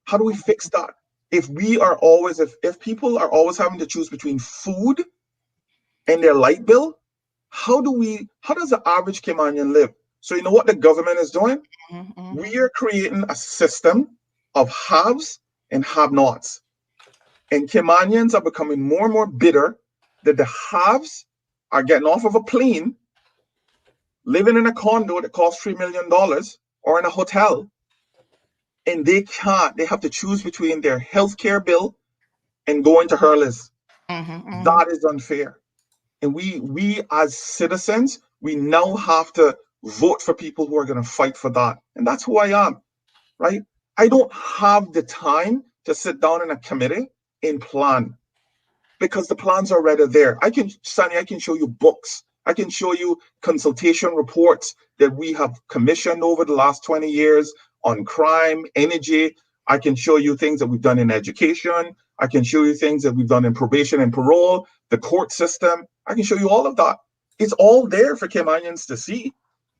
How do we fix that? If people are always having to choose between food and their light bill, how does the average Caymanian live? So you know what the government is doing? We are creating a system of haves and have-nots. And Caymanians are becoming more and more bitter that the haves are getting off of a plane, living in a condo that costs $3 million or in a hotel, and they have to choose between their healthcare bill and going to Hurley's. That is unfair. And we as citizens, we now have to vote for people who are going to fight for that. And that's who I am, right? I don't have the time to sit down in a committee and plan, because the plans are already there. Sunny, I can show you books. I can show you consultation reports that we have commissioned over the last 20 years on crime, energy. I can show you things that we've done in education. I can show you things that we've done in probation and parole, the court system. I can show you all of that. It's all there for Caymanians to see.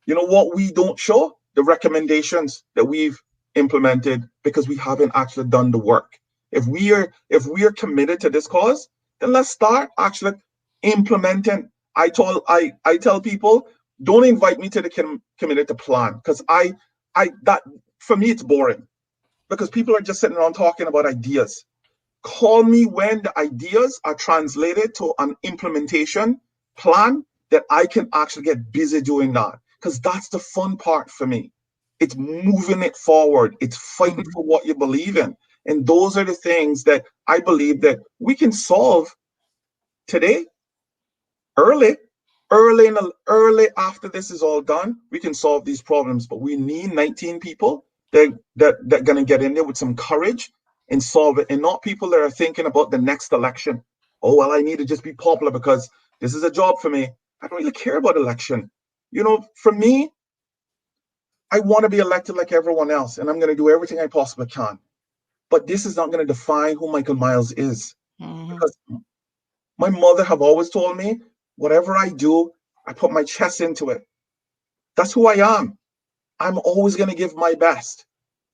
You know what we don't show? The recommendations that we've implemented, because we haven't actually done the work. If we are committed to this cause, then let's start actually implementing. I tell people, don't invite me to the committee to plan, because that for me it's boring, because people are just sitting around talking about ideas. Call me when the ideas are translated to an implementation plan that I can actually get busy doing that, because that's the fun part for me. It's moving it forward. It's fighting for what you believe in. And those are the things that I believe that we can solve today, early after this is all done. We can solve these problems, but we need 19 people that are going to get in there with some courage and solve it, and not people that are thinking about the next election. Oh, well, I need to just be popular because this is a job for me. I don't really care about election. You know, for me, I want to be elected like everyone else, and I'm going to do everything I possibly can. But this is not going to define who Michael Myles is. Because my mother have always told me, whatever I do, I put my chest into it. That's who I am. I'm always going to give my best.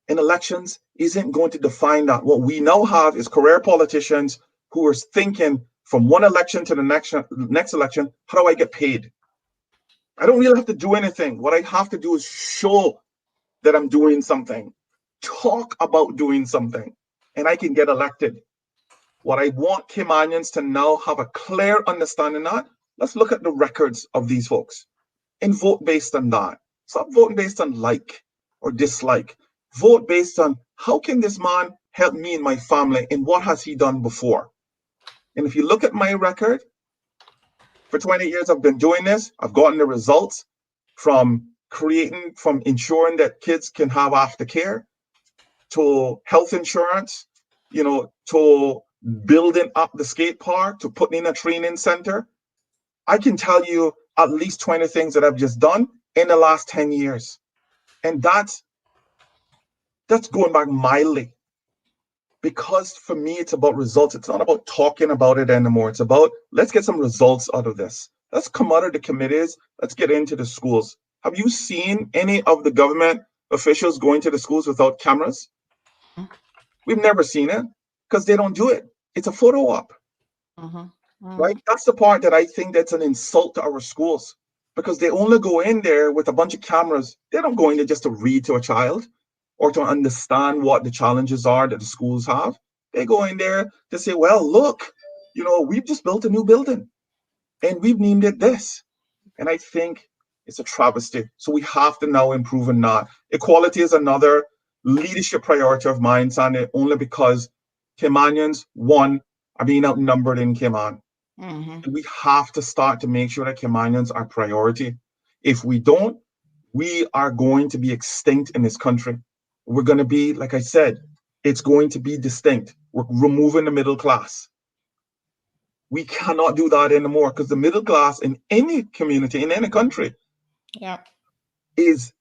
And elections isn't going to define that. What we now have is career politicians who are thinking from one election to the next election, how do I get paid? I don't really have to do anything. What I have to do is show that I'm doing something, talk about doing something, and I can get elected. What I want Caymanians to now have a clear understanding of, let's look at the records of these folks and vote based on that. Stop voting based on like or dislike. Vote based on, how can this man help me and my family, and what has he done before? And if you look at my record, for 20 years I've been doing this. I've gotten the results from ensuring that kids can have aftercare, to health insurance, to building up the skate park, to putting in a training center. I can tell you at least 20 things that I've just done in the last 10 years. And that's going back mildly. Because for me, it's about results. It's not about talking about it anymore. It's about, let's get some results out of this. Let's come out of the committees. Let's get into the schools. Have you seen any of the government officials going to the schools without cameras? We've never seen it, because they don't do it. It's a photo op. Right? That's the part that I think that's an insult to our schools, because they only go in there with a bunch of cameras. They don't go in there just to read to a child or to understand what the challenges are that the schools have. They go in there to say, well, look, we've just built a new building and we've named it this. And I think it's a travesty. So we have to now improve on that. Equality is another leadership priority of mine, Sandy, only because Caymanians, one, are being outnumbered in Cayman. Mm-hmm. We have to start to make sure that Caymanians are priority. If we don't, we are going to be extinct in this country. We're going to be, like I said, it's going to be distinct. We're removing the middle class. We cannot do that anymore because the middle class in any community, in any country, Yeah. is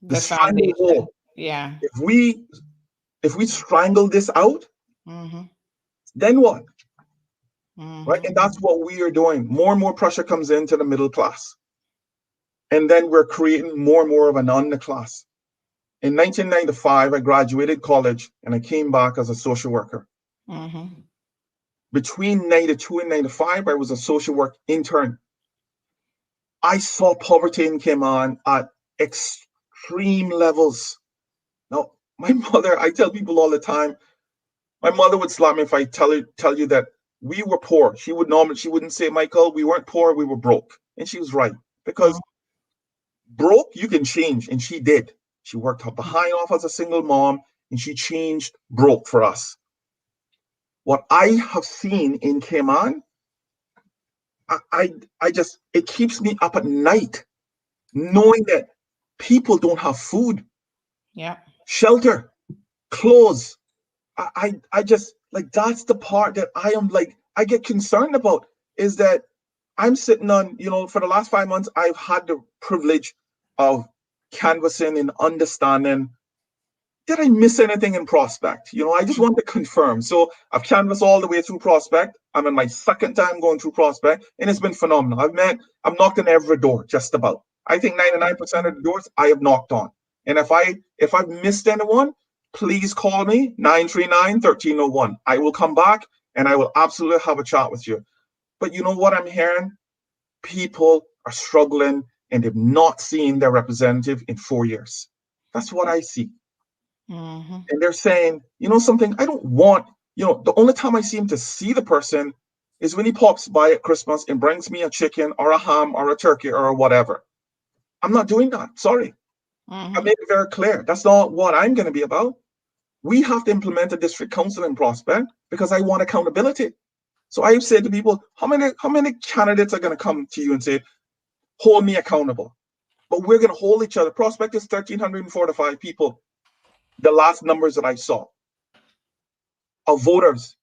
the The stranglehold. foundation. Yeah. If we strangle this out, Mm-hmm. then what? Right? Mm-hmm. And that's what we are doing. More and more pressure comes into the middle class. And then we're creating more and more of an underclass. In 1995, I graduated college and I came back as a social worker. Mm-hmm. Between 92 and 95, I was a social work intern. I saw poverty in Cayman at extreme levels. Now, my mother, I tell people all the time, my mother would slap me if I tell you that we were poor. She wouldn't say, Michael, we weren't poor, we were broke. And she was right. Because broke, you can change. And she did. She worked her behind off as a single mom and she changed broke for us. What I have seen in Cayman, I just, it keeps me up at night knowing that people don't have food, Yeah. shelter, clothes. I just like that's the part that I am like I get concerned about is that I'm sitting on, for the last 5 months, I've had the privilege of canvassing and understanding. Did I miss anything in Prospect? I just want to confirm. So I've canvassed all the way through Prospect. I'm in my second time going through Prospect, and it's been phenomenal. I'm knocked on every door, just about. I think 99% of the doors I have knocked on. And if I've missed anyone, please call me 939-1301. I will come back and I will absolutely have a chat with you. But you know what I'm hearing? People are struggling and they've not seen their representative in 4 years. That's what I see. Mm-hmm. And they're saying, something, I don't want, the only time I seem to see the person is when he pops by at Christmas and brings me a chicken or a ham or a turkey or whatever. I'm not doing that. Sorry. Mm-hmm. I made it very clear. That's not what I'm going to be about. We have to implement a district council in Prospect because I want accountability. So I've said to people, how many candidates are going to come to you and say, hold me accountable? But we're going to hold each other. Prospect is 1,345 people. The last numbers that I saw of voters,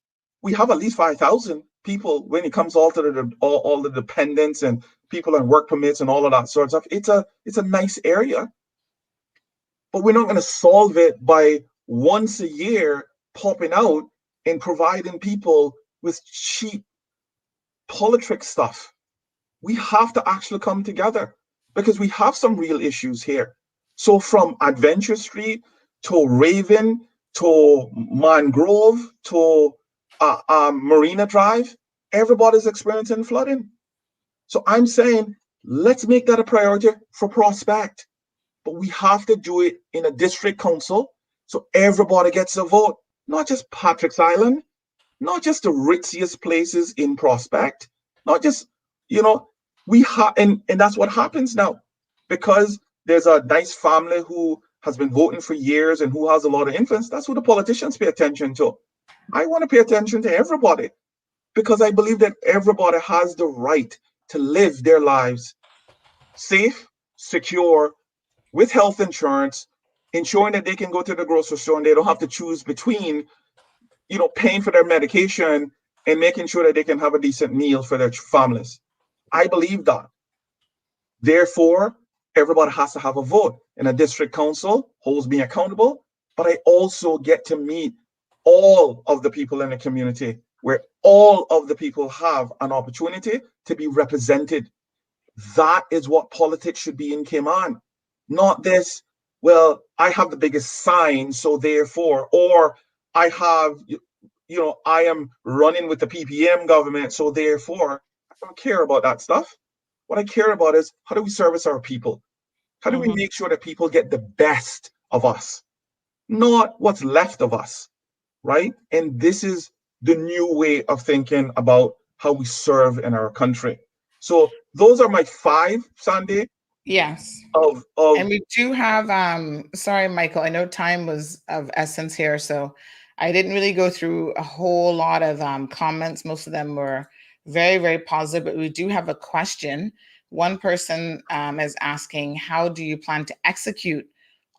we have at least 5,000 people when it comes all to all the dependents and people on work permits and all of that sort of stuff. It's a nice area, but we're not going to solve it by once a year popping out and providing people with cheap politics stuff. We have to actually come together because we have some real issues here. So from Adventure Street to Raven to Mangrove to Marina Drive, everybody's experiencing flooding. So I'm saying, let's make that a priority for Prospect. But we have to do it in a district council so everybody gets a vote, not just Patrick's Island, not just the ritziest places in Prospect, not just, we have, and that's what happens now because there's a nice family who has been voting for years and who has a lot of influence. That's who the politicians pay attention to. I want to pay attention to everybody because I believe that everybody has the right to live their lives safe, secure, with health insurance, ensuring that they can go to the grocery store and they don't have to choose between paying for their medication and making sure that they can have a decent meal for their families. I believe that. Therefore, everybody has to have a vote. And a district council holds me accountable, but I also get to meet all of the people in the community where all of the people have an opportunity to be represented. That is what politics should be in Cayman. Not this, well, I have the biggest sign, so therefore, or I have, I am running with the PPM government, so therefore, I don't care about that stuff. What I care about is how do we service our people? How do we make sure that people get the best of us, not what's left of us, right? And this is the new way of thinking about how we serve in our country. So those are my 5, Sandy. Yes. Of And we do have, sorry, Michael, I know time was of essence here, so I didn't really go through a whole lot of comments. Most of them were Very, very positive. But we do have a question. One person is asking, how do you plan to execute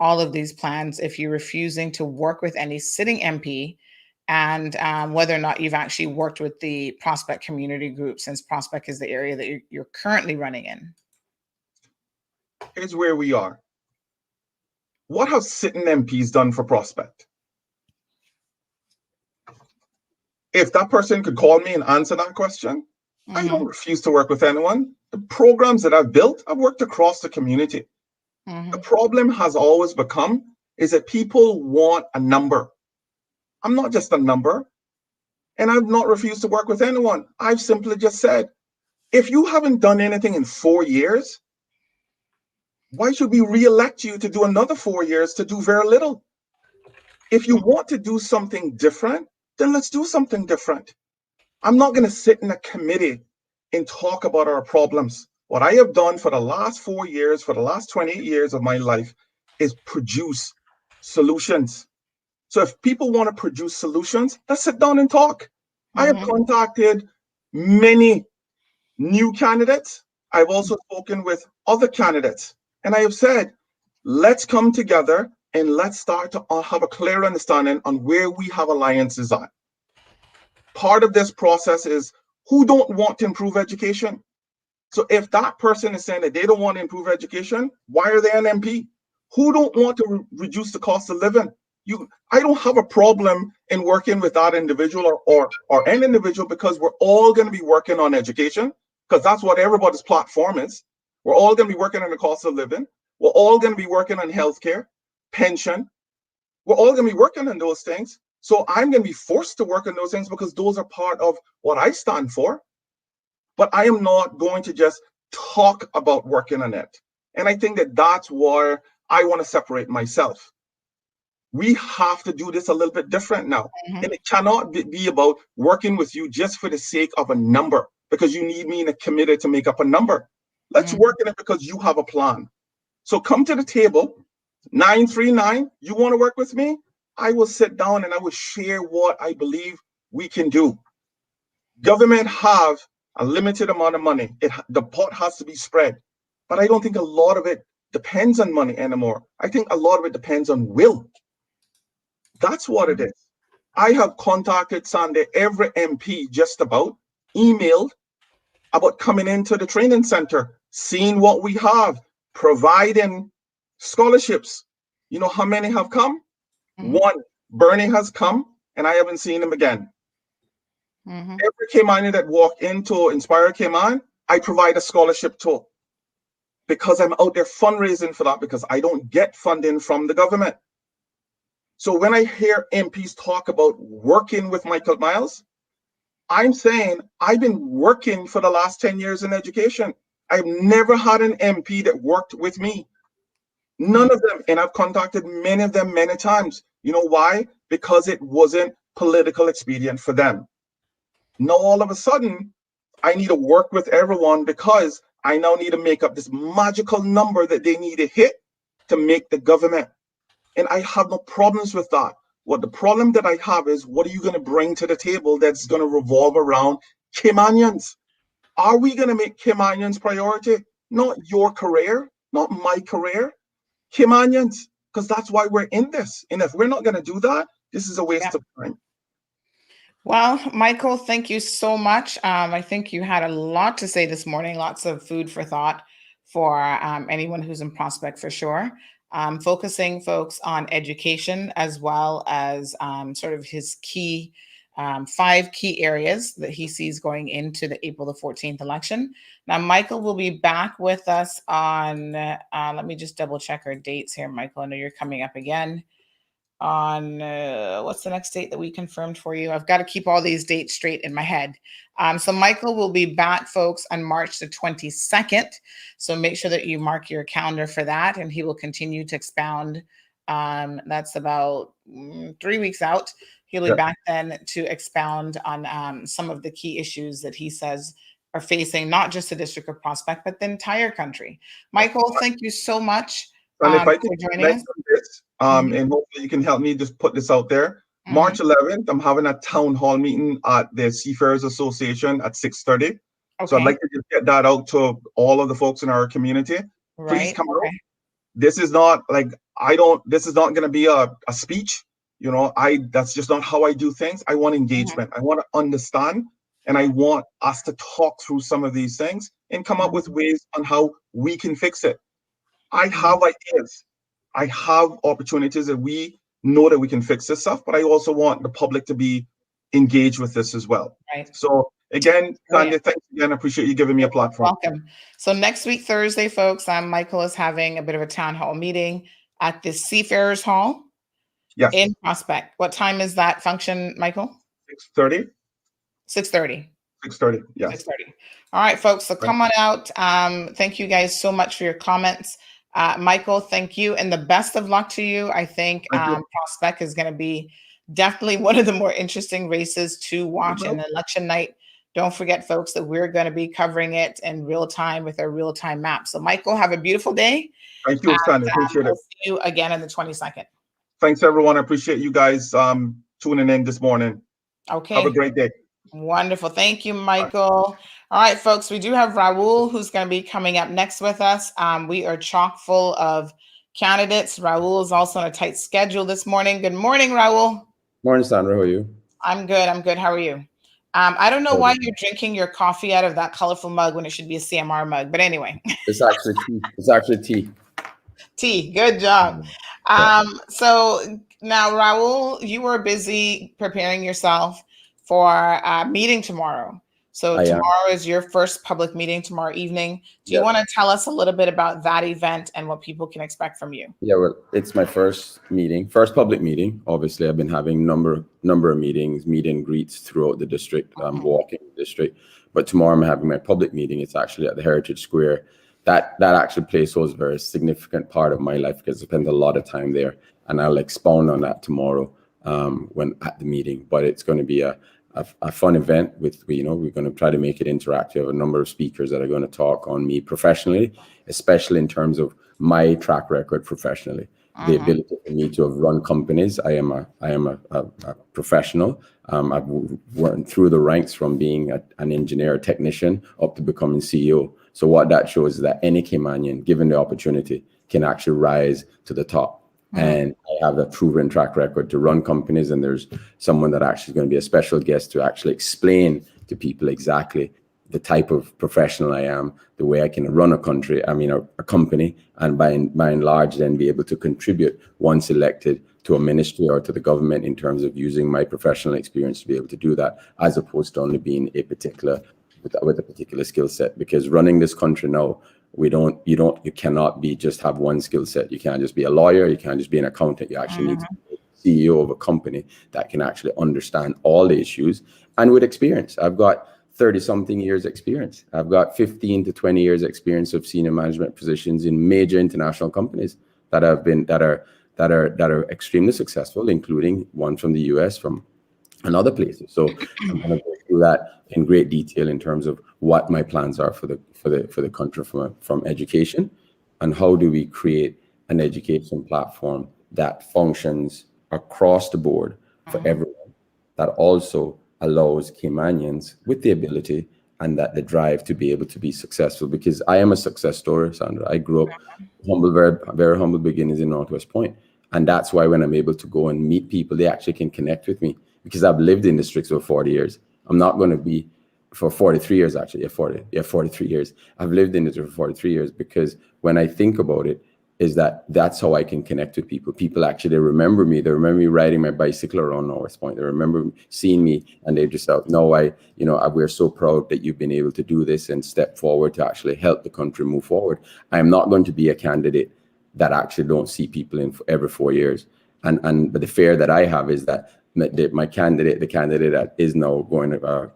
all of these plans if you're refusing to work with any sitting MP, and whether or not you've actually worked with the Prospect community group, since Prospect is the area that you're currently running in? Here's where we are. What have sitting MPs done for Prospect? If that person could call me and answer that question, I don't refuse to work with anyone. The programs that I've built, I've worked across the community. The problem has always become is that people want a number. I'm not just a number, and I've not refused to work with anyone. I've simply just said, if you haven't done anything in 4 years, why should we re-elect you to do another 4 years to do very little? If you want to do something different, then let's do something different. I'm not going to sit in a committee and talk about our problems. What I have done for the last 4 years, for the last 28 years of my life, is produce solutions. So if people want to produce solutions, let's sit down and talk. I have contacted many new candidates. I've also spoken with other candidates. And I have said, let's come together and let's start to have a clear understanding on where we have alliances at. Part of this process is who don't want to improve education. So if that person is saying that they don't want to improve education, why are they an MP? Who don't want to reduce the cost of living? I don't have a problem in working with that individual or an individual, because we're all going to be working on education, because that's what everybody's platform is. We're all going to be working on the cost of living. We're all going to be working on healthcare, pension. We're all going to be working on those things. So I'm going to be forced to work on those things because those are part of what I stand for. But I am not going to just talk about working on it. And I think that that's where I want to separate myself. We have to do this a little bit different now. And it cannot be about working with you just for the sake of a number, because you need me in a committee to make up a number. Let's work on it because you have a plan. So come to the table, 939, you want to work with me? I will sit down and I will share what I believe we can do. Government have a limited amount of money. The pot has to be spread. But I don't think a lot of it depends on money anymore. I think a lot of it depends on will. That's what it is. I have contacted Sunday every MP just about, emailed about coming into the training center, seeing what we have, providing scholarships. You know how many have come? One. Bernie has come, and I haven't seen him again. Every Caymanian that walked into Inspire Cayman, I provide a scholarship to, because I'm out there fundraising for that, because I don't get funding from the government. So when I hear MPs talk about working with Myles, I'm saying I've been working for the last 10 years in education. I've never had an MP that worked with me. None of them. And I've contacted many of them many times. You know why? Because it wasn't political expedient for them. Now, all of a sudden, I need to work with everyone because I now need to make up this magical number that they need to hit to make the government. And I have no problems with that. What the problem that I have is, what are you going to bring to the table that's going to revolve around Caymanians? Are we going to make Caymanians priority? Not your career, not my career. Caymanians, because that's why we're in this. And if we're not going to do that, this is a waste of time. Well, Michael, thank you so much. I think you had a lot to say this morning, lots of food for thought for anyone who's in Prospect for sure. Focusing folks on education, as well as sort of his key 5 key areas that he sees going into the April the 14th election. Now, Michael will be back with us on, let me just double check our dates here, Michael. I know you're coming up again on, what's the next date that we confirmed for you? I've got to keep all these dates straight in my head. So Michael will be back, folks, on March the 22nd. So make sure that you mark your calendar for that, and he will continue to expound. That's about 3 weeks out. He'll be back then to expound on some of the key issues that he says are facing not just the District of Prospect, but the entire country. Michael, thank you so much And if I for can joining us. this, and hopefully you can help me just put this out there. March 11th, I'm having a town hall meeting at the Seafarers Association at 6:30. So I'd Okay. like to just get that out to all of the folks in our community. Please Right. come out. Okay. This is not like this is not going to be a speech. That's just not how I do things. I want engagement. I want to understand, and I want us to talk through some of these things and come up with ways on how we can fix it. I have ideas. I have opportunities that we know that we can fix this stuff, but I also want the public to be engaged with this as well. Right. So again, Tanya, thanks again. I appreciate you giving me a platform. Welcome. So next week, Thursday, folks, Michael is having a bit of a town hall meeting at the Seafarers Hall in Prospect. What time is that function, Michael? 6:30. 6:30. 6:30. Yes. 6:30. All right, folks. So come on out. Thank you guys so much for your comments. Michael, thank you. And the best of luck to you. I think Prospect is going to be definitely one of the more interesting races to watch in election night. Don't forget, folks, that we're going to be covering it in real time with our real-time map. So, Michael, have a beautiful day. Thank you, Tanya. Appreciate we'll it. see you again on the 22nd. Thanks, everyone. I appreciate you guys tuning in this morning. Okay. Have a great day. Wonderful. Thank you, Michael. All right, folks, we do have Raul who's going to be coming up next with us. We are chock full of candidates. Raul is also on a tight schedule this morning. Good morning, Raul. Morning, Sandra. How are you? I'm good. I'm good. How are you? I don't know why you're drinking your coffee out of that colorful mug when it should be a CMR mug, but anyway. It's actually tea. It's actually tea. Tea. Good job. So now, Raul, you were busy preparing yourself for a meeting tomorrow. So tomorrow is your first public meeting tomorrow evening. Do you want to tell us a little bit about that event and what people can expect from you? Yeah, well, it's my first public meeting. Obviously, I've been having number of meetings, meet and greets throughout the district, walking the district. But tomorrow I'm having my public meeting. It's actually at the Heritage Square. That actually plays a very significant part of my life because I spend a lot of time there. And I'll expound on that tomorrow when at the meeting. But it's going to be a fun event with, we're going to try to make it interactive. A number of speakers that are going to talk on me professionally, especially in terms of my track record professionally, the ability for me to have run companies. I am a professional. I've went through the ranks from being an engineer, a technician, up to becoming CEO. So what that shows is that any Caymanian, given the opportunity, can actually rise to the top. And I have a proven track record to run companies, and there's someone that actually is going to be a special guest to actually explain to people exactly the type of professional I am, the way I can run a company, and by and large then be able to contribute once elected to a ministry or to the government in terms of using my professional experience to be able to do that, as opposed to only being with a particular skill set. Because running this country now, you cannot just have one skill set. You can't just be a lawyer. You can't just be an accountant. You actually need to be CEO of a company that can actually understand all the issues and with experience. I've got 30-something years experience. I've got 15 to 20 years experience of senior management positions in major international companies that are extremely successful, including one from the US, and other places. So I'm going to go through that in great detail in terms of what my plans are for the country from education, and how do we create an education platform that functions across the board for everyone, that also allows Caymanians with the ability and that the drive to be able to be successful. Because I am a success story, Sandra. I grew up humble, very, very humble beginnings in Northwest Point. And that's why when I'm able to go and meet people, they actually can connect with me, because I've lived in districts for 40 years. I'm not going to be for 43 years, actually. 43 years. I've lived in it for 43 years, because when I think about it, that's how I can connect with people. People actually, they remember me. They remember me riding my bicycle around Northwest Point. They remember seeing me, and they just thought, no, we're so proud that you've been able to do this and step forward to actually help the country move forward. I'm not going to be a candidate that actually don't see people in every 4 years. But the fear that I have is that the candidate that is now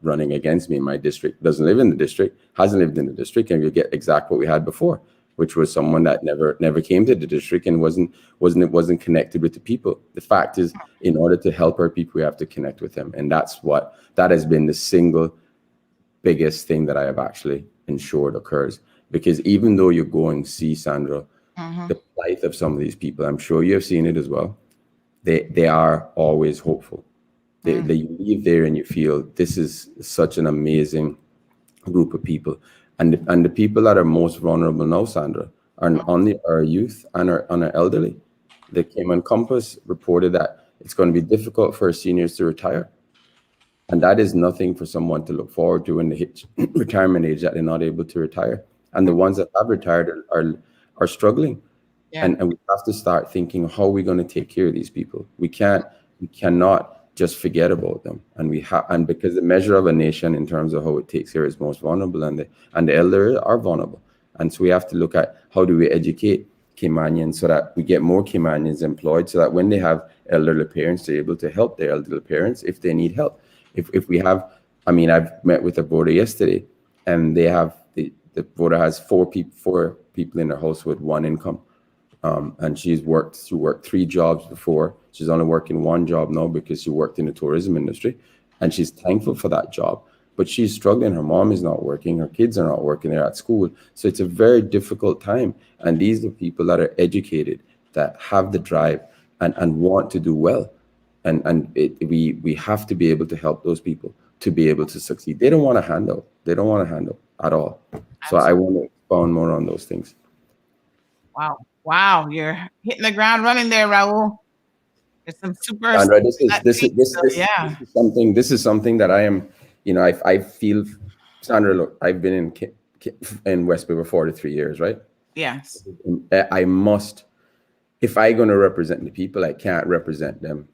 running against me in my district doesn't live in the district, hasn't lived in the district, and you'll get exactly what we had before, which was someone that never came to the district and wasn't connected with the people. The fact is, in order to help our people, we have to connect with them, and that has been the single biggest thing that I have actually ensured occurs. Because even though you go and see, Sandra, the plight of some of these people, I'm sure you have seen it as well. they are always hopeful. They you leave there and you feel this is such an amazing group of people, and the people that are most vulnerable now, Sandra, are our youth and our elderly. The Cayman Compass reported that it's going to be difficult for our seniors to retire, and that is nothing for someone to look forward to when they hit retirement age, that they're not able to retire. And the ones that have retired are struggling. Yeah. And we have to start thinking, how are we going to take care of these people? We cannot just forget about them. And because the measure of a nation in terms of how it takes care is most vulnerable, and the elderly are vulnerable. And so we have to look at how do we educate Caymanians so that we get more Caymanians employed, so that when they have elderly parents, they're able to help their elderly parents if they need help. If we have, I mean, I've met with a voter yesterday, and they have the voter has four people in their house with one income. And she worked 3 jobs before. She's only working 1 job now because she worked in the tourism industry, and she's thankful for that job. But she's struggling. Her mom is not working. Her kids are not working. They're at school. So it's a very difficult time. And these are people that are educated, that have the drive and want to do well. And we have to be able to help those people to be able to succeed. They don't want a handout. They don't want a handout at all. So I want to expound more on those things. Wow, you're hitting the ground running there, Raul. There's some super. Sandra, this is something that I am, I feel, Sandra, look, I've been in West Bay for 43 years, right? Yes. I must, if I'm going to represent the people, I can't represent them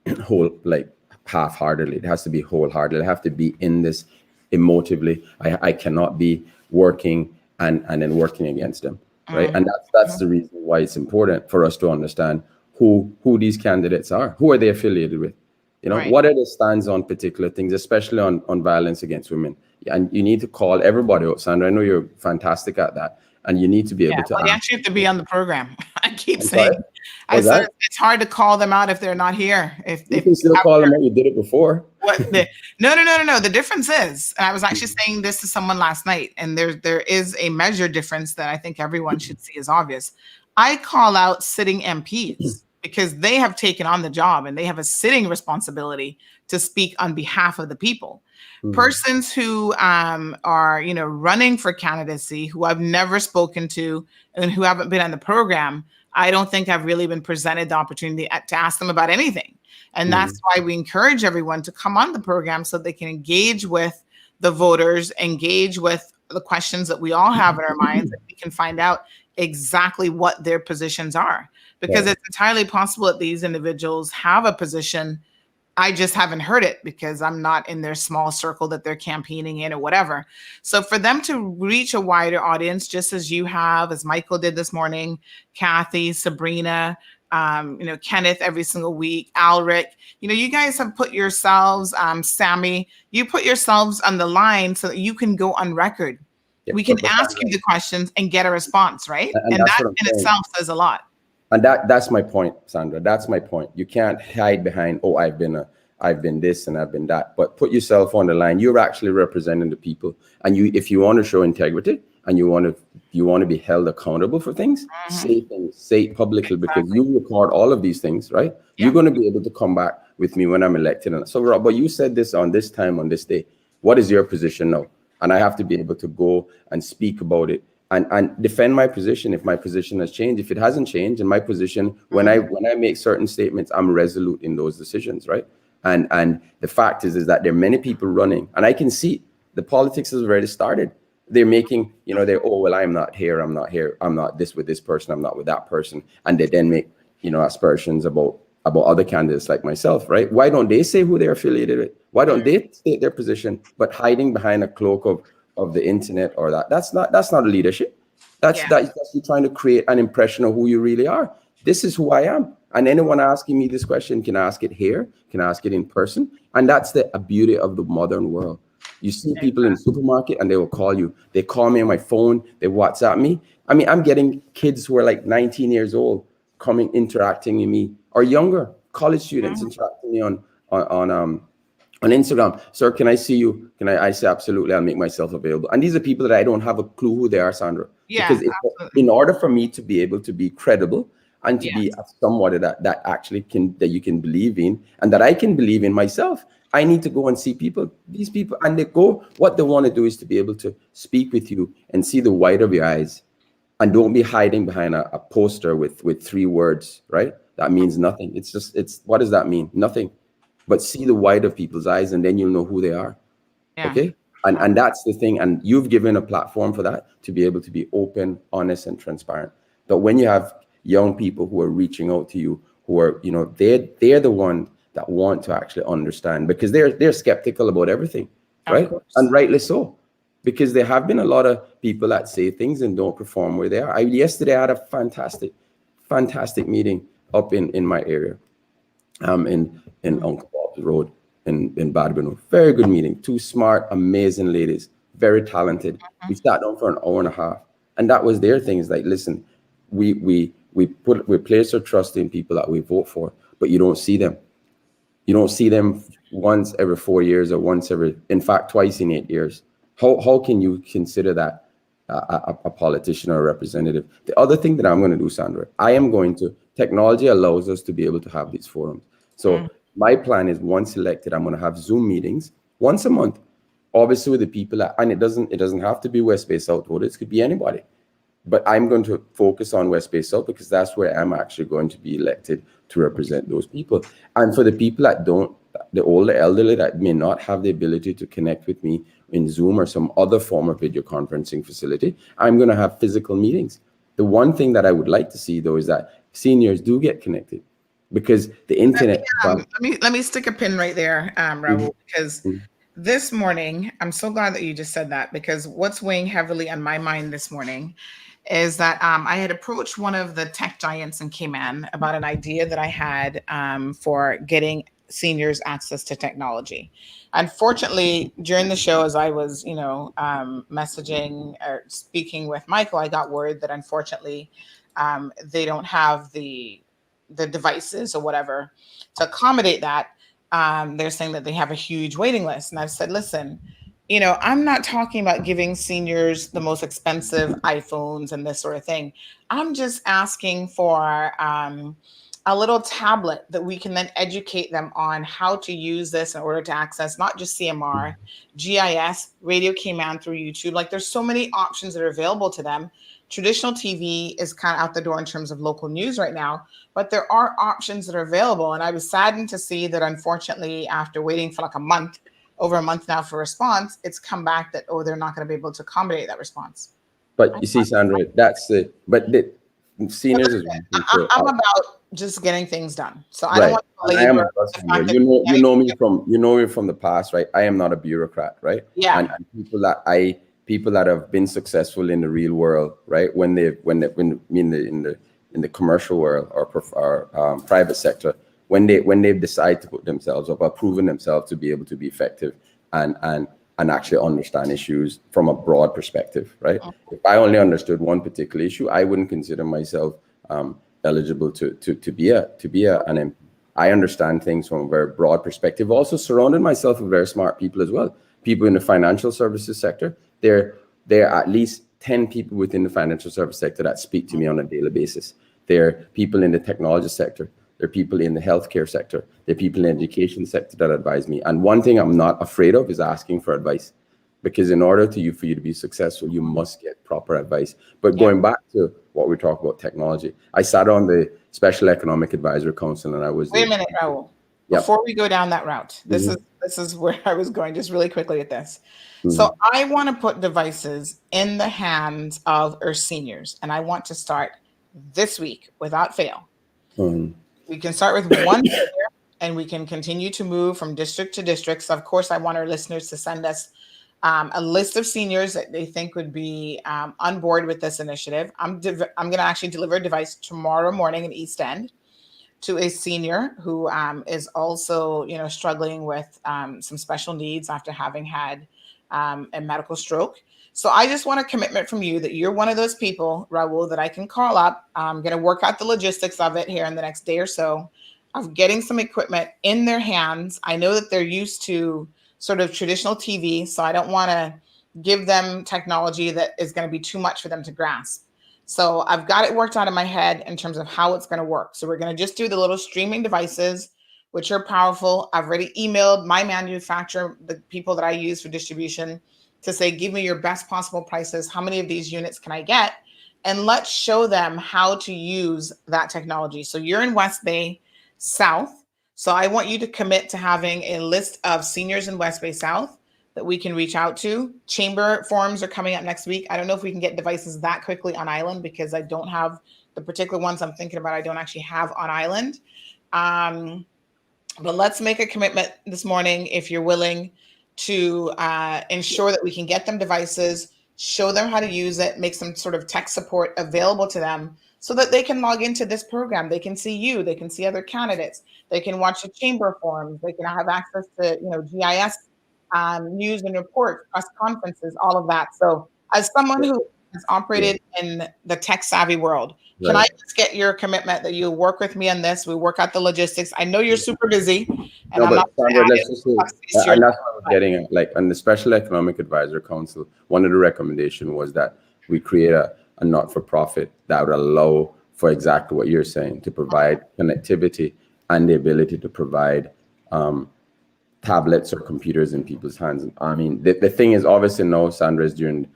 half-heartedly. It has to be wholehearted. I have to be in this emotively. I cannot be working and then working against them. Right. And that's the reason why it's important for us to understand who these candidates are. Who are they affiliated with? Right. What are the stands on particular things, especially on violence against women? And you need to call everybody out, Sandra. I know you're fantastic at that. And you need to be able to. Well, you actually have to be on the program. I keep saying. I said it's hard to call them out if they're not here. You can still call them out. You did it before. No. The difference is, and I was actually saying this to someone last night, and there is a measure difference that I think everyone should see as obvious. I call out sitting MPs because they have taken on the job and they have a sitting responsibility to speak on behalf of the people. Persons who are, running for candidacy, who I've never spoken to and who haven't been on the program, I don't think I've really been presented the opportunity to ask them about anything. And that's why we encourage everyone to come on the program so they can engage with the voters, engage with the questions that we all have in our minds, and we can find out exactly what their positions are. Because it's entirely possible that these individuals have a position. I just haven't heard it because I'm not in their small circle that they're campaigning in or whatever. So for them to reach a wider audience, just as you have, as Michael did this morning, Kathy, Sabrina, Kenneth every single week, Alric, you guys have put yourselves, Sammy, you put yourselves on the line so that you can go on record. Yeah, we can ask you the questions and get a response, right? And that in itself says a lot. And that's my point, Sandra. That's my point. You can't hide behind, I've been this and I've been that. But put yourself on the line. You're actually representing the people. And if you want to show integrity and you want to be held accountable for things, say it publicly, because you record all of these things, right? Yeah. You're going to be able to come back with me when I'm elected. And so, Rob, but you said this on this time, on this day. What is your position now? And I have to be able to go and speak about it. And defend my position if my position has changed. If it hasn't changed, in my position, when I make certain statements, I'm resolute in those decisions, right? And the fact is that there are many people running, and I can see the politics has already started. They're making, I'm not here, I'm not this with this person, I'm not with that person, and they then make, aspersions about other candidates like myself, right? Why don't they say who they're affiliated with? Why don't they state their position, but hiding behind a cloak of the internet or that's not leadership. That's you trying to create an impression of who you really are. This is who I am. And anyone asking me this question can ask it here, can ask it in person. And that's the beauty of the modern world. You see people in the supermarket and they will call you. They call me on my phone, they WhatsApp me. I mean, I'm getting kids who are like 19 years old coming, interacting with me, or younger college students interacting with me on Instagram. Sir, can I see you? I say, absolutely, I'll make myself available. And these are people that I don't have a clue who they are, Sandra. Yeah, because in order for me to be able to be credible, and to be somebody that actually that you can believe in, and that I can believe in myself. I need to go and see these people, and what they want to do is to be able to speak with you and see the white of your eyes, and don't be hiding behind a poster with 3 words, right? That means nothing. It's what does that mean? Nothing. But see the white of people's eyes, and then you'll know who they are. Yeah. Okay. And that's the thing. And you've given a platform for that, to be able to be open, honest, and transparent. But when you have young people who are reaching out to you, who are, they're the one that want to actually understand, because they're skeptical about everything, right? And rightly so, because there have been a lot of people that say things and don't perform where they are. Yesterday I had a fantastic meeting up in my area, in Uncle Bob's Road in Badbino. Very good meeting. 2 smart, amazing ladies, very talented. We sat down for an hour and a half, and that was their thing. Is like, listen, we place our trust in people that we vote for, but you don't see them. You don't see them once every 4 years, or in fact, twice in 8 years. How can you consider that a politician or a representative? The other thing that I'm going to do, Sandra, technology allows us to be able to have these forums. So my plan is, once elected, I'm going to have Zoom meetings once a month, obviously with the people and it doesn't have to be West Bay South voters, it could be anybody. But I'm going to focus on West Bay South, because that's where I'm actually going to be elected to represent those people. And for the people that the older elderly that may not have the ability to connect with me in Zoom or some other form of video conferencing facility, I'm going to have physical meetings. The one thing that I would like to see, though, is that seniors do get connected, because the internet. Let me stick a pin right there, Raul, because this morning, I'm so glad that you just said that, because what's weighing heavily on my mind this morning is that I had approached one of the tech giants in Cayman about an idea that I had for getting seniors access to technology. Unfortunately, during the show, as I was, messaging or speaking with Michael, I got word that unfortunately they don't have the devices or whatever to accommodate that. They're saying that they have a huge waiting list. And I've said, listen, I'm not talking about giving seniors the most expensive iPhones and this sort of thing. I'm just asking for a little tablet that we can then educate them on how to use this in order to access not just CMR, GIS, Radio Cayman through YouTube. Like, there's so many options that are available to them. Traditional TV is kind of out the door in terms of local news right now, but there are options that are available. And I was saddened to see that, unfortunately, after waiting for like over a month now for a response, it's come back that, they're not going to be able to accommodate that response. But you see, Sandra, the seniors is. I'm about just getting things done. So I don't want to labor the fact that you know me from the past, right? I am not a bureaucrat, right? Yeah. And people that have been successful in the real world, right? When in the commercial world or private sector, when they've decided to put themselves up or proven themselves to be able to be effective and actually understand issues from a broad perspective, right? If I only understood one particular issue, I wouldn't consider myself eligible to be an MP. I understand things from a very broad perspective. Also surrounded myself with very smart people as well. People in the financial services sector. There are at least 10 people within the financial service sector that speak to me on a daily basis. There are people in the technology sector. There are people in the healthcare sector. There are people in the education sector that advise me. And one thing I'm not afraid of is asking for advice, because in order for you to be successful, you must get proper advice. But going back to what we talk about technology, I sat on the Special Economic Advisory Council, and I was. Wait a minute, Raul. Yep. Before we go down that route, this is where I was going, just really quickly at this. So I want to put devices in the hands of our seniors, and I want to start this week without fail. We can start with one senior, and we can continue to move from district to district. So, of course, I want our listeners to send us a list of seniors that they think would be on board with this initiative. I'm going to actually deliver a device tomorrow morning in East End to a senior who is also, struggling with some special needs after having had a medical stroke. So I just want a commitment from you that you're one of those people, Raul, that I can call up. I'm going to work out the logistics of it here in the next day or so of getting some equipment in their hands. I know that they're used to sort of traditional TV, so I don't want to give them technology that is going to be too much for them to grasp. So I've got it worked out in my head in terms of how it's going to work. So we're going to just do the little streaming devices, which are powerful. I've already emailed my manufacturer, the people that I use for distribution, to say, give me your best possible prices. How many of these units can I get? And let's show them how to use that technology. So you're in West Bay South. So I want you to commit to having a list of seniors in West Bay South that we can reach out to. Chamber forums are coming up next week. I don't know if we can get devices that quickly on island, because I don't have the particular ones I'm thinking about. I don't actually have on island. But let's make a commitment this morning, if you're willing, to ensure that we can get them devices, show them how to use it, make some sort of tech support available to them so that they can log into this program. They can see you, they can see other candidates, they can watch the chamber forums, they can have access to, GIS news and reports, press conferences, all of that. So as someone who has operated in the tech savvy world, can I just get your commitment that you work with me on this? We work out the logistics. I know you're super busy. And no, but Sandra, let's just say, and that's what I was getting at. Like on the Special Economic Advisor Council, one of the recommendations was that we create a not-for-profit that would allow for exactly what you're saying, to provide connectivity and the ability to provide tablets or computers in people's hands. I mean, the thing is, obviously now, Sandra, is during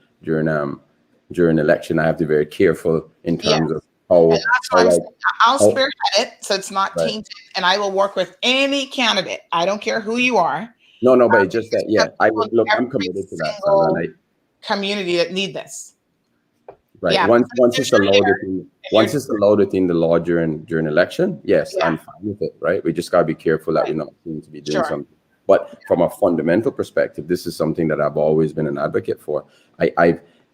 election, I have to be very careful in terms of how I'll spearhead it so it's not tainted, and I will work with any candidate. I don't care who you are. No, but it's just that, I will look. I'm committed to that, Sandra. Community that need this. Right. Yeah. Once it's allowed within the law during election, yes, I'm fine with it. Right. We just gotta be careful that we're not going to be doing something. But from a fundamental perspective, this is something that I've always been an advocate for.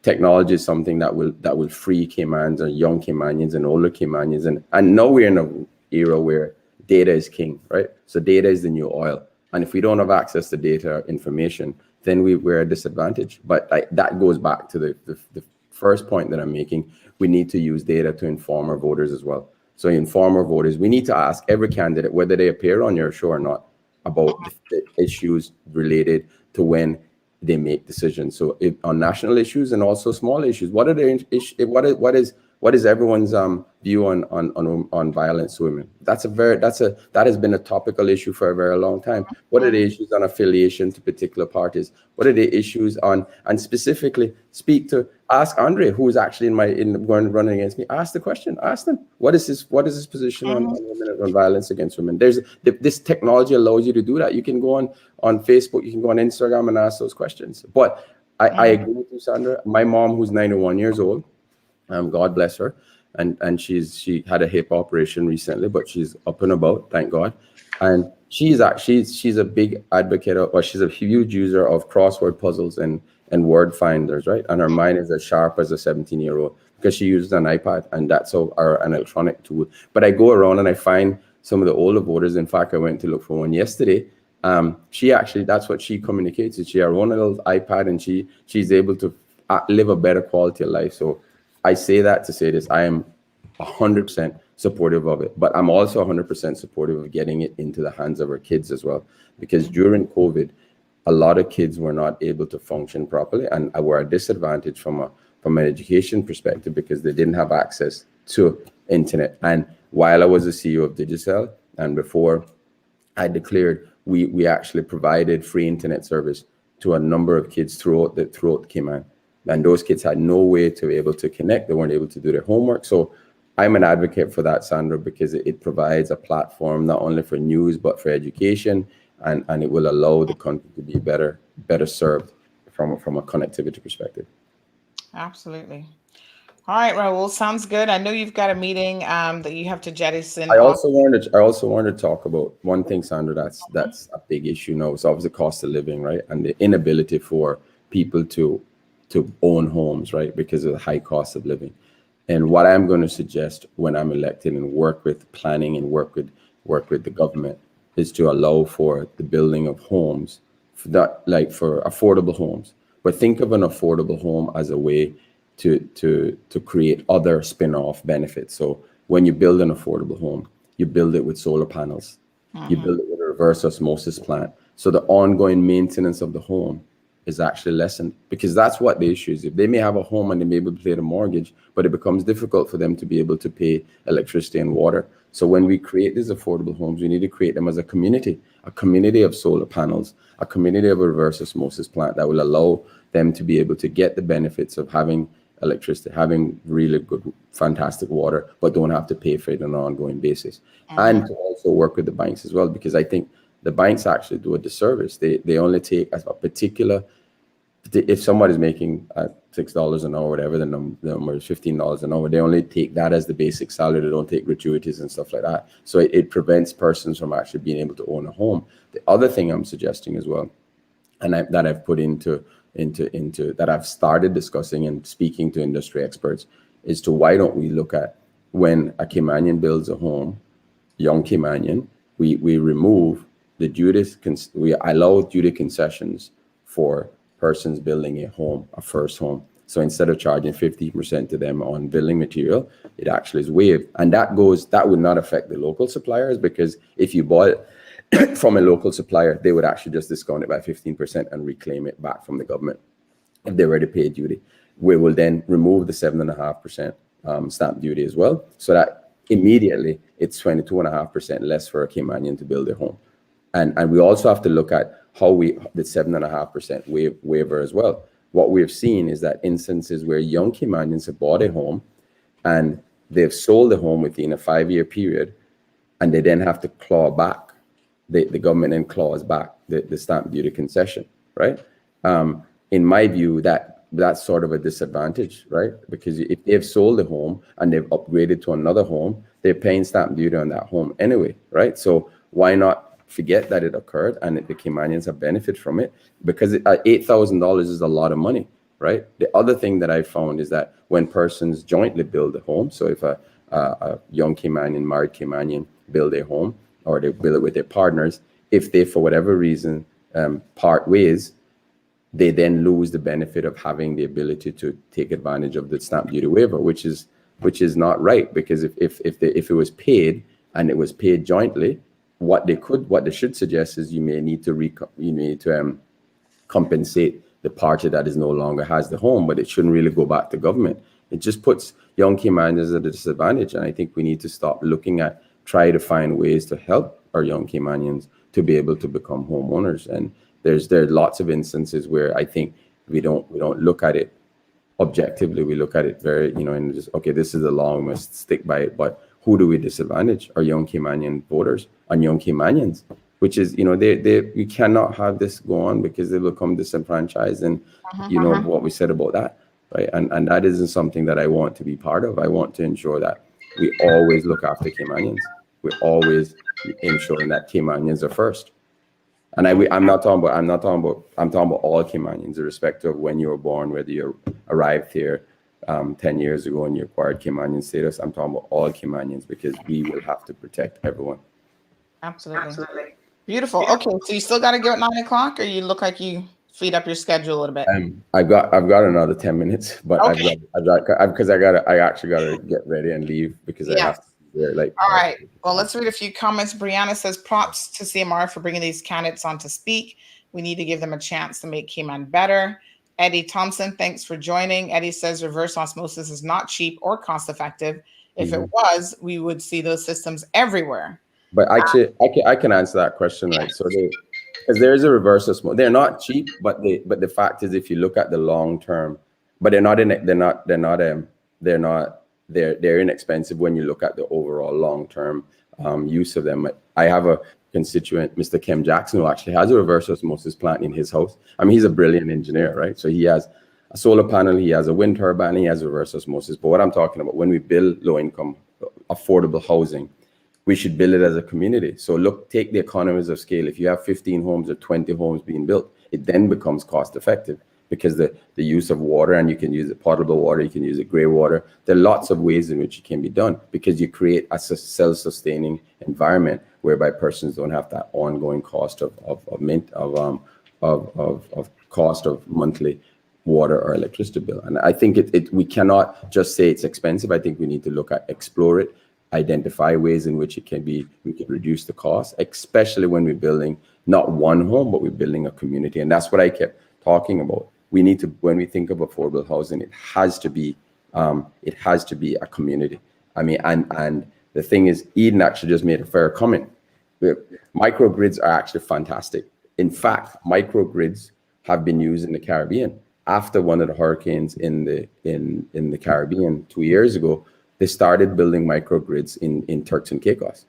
Technology is something that will free Caymans and young Caymanians and older Caymanians, and now we're in an era where data is king, right? So data is the new oil, and if we don't have access to data or information, then we're at a disadvantage. But that goes back to the first point that I'm making. We need to use data to inform our voters as well. So inform our voters. We need to ask every candidate, whether they appear on your show or not, about the issues related to when they make decisions. So on national issues and also small issues, what are the issues? What is everyone's view on violence to women? That has been a topical issue for a very long time. What are the issues on affiliation to particular parties? What are the issues on, and specifically ask Andre, who is actually running against me, ask the question, ask them, what is his position on women and on violence against women? This technology allows you to do that. You can go on Facebook, you can go on Instagram and ask those questions. But I agree with you, Sandra. My mom, who's 91 years old, God bless her, and she had a hip operation recently, but she's up and about, thank God. And she's a big advocate of, or she's a huge user of crossword puzzles and word finders, right? And her mind is as sharp as a 17-year-old because she uses an iPad, and that's an electronic tool. But I go around and I find some of the older voters. In fact, I went to look for one yesterday. That's what she communicates. She has her own little iPad, and she's able to live a better quality of life. So I say that to say this: I am 100% supportive of it, but I'm also 100% supportive of getting it into the hands of our kids as well. Because during COVID, a lot of kids were not able to function properly and were at disadvantage from an education perspective because they didn't have access to internet. And while I was the CEO of Digicel, and before I declared, we actually provided free internet service to a number of kids throughout Cayman. And those kids had no way to be able to connect. They weren't able to do their homework. So I'm an advocate for that, Sandra, because it provides a platform not only for news, but for education. And it will allow the country to be better served from a connectivity perspective. Absolutely. All right, Raul, sounds good. I know you've got a meeting that you have to jettison. I also wanted to talk about one thing, Sandra, that's a big issue now. It's obviously the cost of living, right? And the inability for people to own homes, right? Because of the high cost of living. And what I'm going to suggest when I'm elected and work with planning and work with the government is to allow for the building of homes for affordable homes. But think of an affordable home as a way to create other spin-off benefits. So when you build an affordable home, you build it with solar panels, you build it with a reverse osmosis plant. So the ongoing maintenance of the home is actually lessened, because that's what the issue is. If they may have a home and they may be able to pay the mortgage, but it becomes difficult for them to be able to pay electricity and water. So when we create these affordable homes, we need to create them as a community of solar panels, a community of a reverse osmosis plant that will allow them to be able to get the benefits of having electricity, having really good, fantastic water, but don't have to pay for it on an ongoing basis. And to also work with the banks as well, because I think the banks actually do a disservice. They only take a particular, if somebody's making $6 an hour, whatever the number is, $15 an hour, they only take that as the basic salary. They don't take gratuities and stuff like that. So it prevents persons from actually being able to own a home. The other thing I'm suggesting as well, and that I've put into that I've started discussing and speaking to industry experts, is to why don't we look at when a Caymanian builds a home, young Caymanian, we remove the duties, we allow duty concessions for persons building a home, a first home. So instead of charging 50% to them on building material, it actually is waived. And that would not affect the local suppliers, because if you bought it from a local supplier, they would actually just discount it by 15% and reclaim it back from the government if they were to pay duty. We will then remove the 7.5% stamp duty as well, so that immediately it's 22.5% less for a Caymanian to build a home. And we also have to look at how the 7.5% waiver as well. What we've seen is that instances where young Caymanians have bought a home and they've sold the home within a 5-year period, and they then have to claw back, the government then claws back the stamp duty concession, right? In my view, that's sort of a disadvantage, right? Because if they've sold the home and they've upgraded to another home, they're paying stamp duty on that home anyway, right? So why not forget that it occurred and the Caymanians have benefited from it? Because $8,000 is a lot of money, right? The other thing that I found is that when persons jointly build a home, so if a young Caymanian, married Caymanian build a home, or they build it with their partners, if they, for whatever reason, part ways, they then lose the benefit of having the ability to take advantage of the stamp duty waiver, which is not right. Because if it was paid and it was paid jointly, what they should suggest is you may need to compensate the party that is no longer has the home, but it shouldn't really go back to government. It just puts young Caymanians at a disadvantage, and I think we need to stop looking at try to find ways to help our young Caymanians to be able to become homeowners. And there are lots of instances where I think we don't look at it objectively. We look at it very, and just, okay, this is the law, we must stick by it. But who do we disadvantage? Our young Caymanian voters and young Caymanians, which is, we cannot have this go on, because they become disenfranchised. And what we said about that, right? And that isn't something that I want to be part of. I want to ensure that we always look after Caymanians. We always ensuring that Caymanians are first. And I'm talking about all Caymanians, irrespective of when you were born, whether you arrived here 10 years ago and you acquired Caymanian status. I'm talking about all Caymanians, because we will have to protect everyone. Absolutely. Beautiful. Okay, so you still got to go at 9 o'clock, or you look like you freed up your schedule a little bit? I've got another 10 minutes, but okay. I actually got to get ready and leave, because I have to. All right. Well, let's read a few comments. Brianna says, props to CMR for bringing these candidates on to speak. We need to give them a chance to make Cayman better. Eddie Thompson, thanks for joining. Eddie says reverse osmosis is not cheap or cost effective. If it was, we would see those systems everywhere. But actually, I can answer that question, right? So because there is a reverse osmosis, they're not cheap, but the fact is, if you look at the long term, but they're inexpensive when you look at the overall long-term use of them. I have a constituent, Mr. Kim Jackson, who actually has a reverse osmosis plant in his house. I mean, he's a brilliant engineer, right? So he has a solar panel, he has a wind turbine, he has reverse osmosis. But what I'm talking about, when we build low-income, affordable housing, we should build it as a community. So take the economies of scale. If you have 15 homes or 20 homes being built, it then becomes cost-effective, because the use of water, and you can use it potable water, you can use it gray water. There are lots of ways in which it can be done, because you create a self-sustaining environment whereby persons don't have that ongoing cost of cost of monthly water or electricity bill. And I think we cannot just say it's expensive. I think we need to explore it, identify ways in which we can reduce the cost, especially when we're building not one home, but we're building a community. And that's what I kept talking about, we need to, when we think of affordable housing, it has to be a community. I mean, and the thing is, Eden actually just made a fair comment. Microgrids are actually fantastic. In fact, microgrids have been used in the Caribbean. After one of the hurricanes in the Caribbean 2 years ago, they started building microgrids in Turks and Caicos,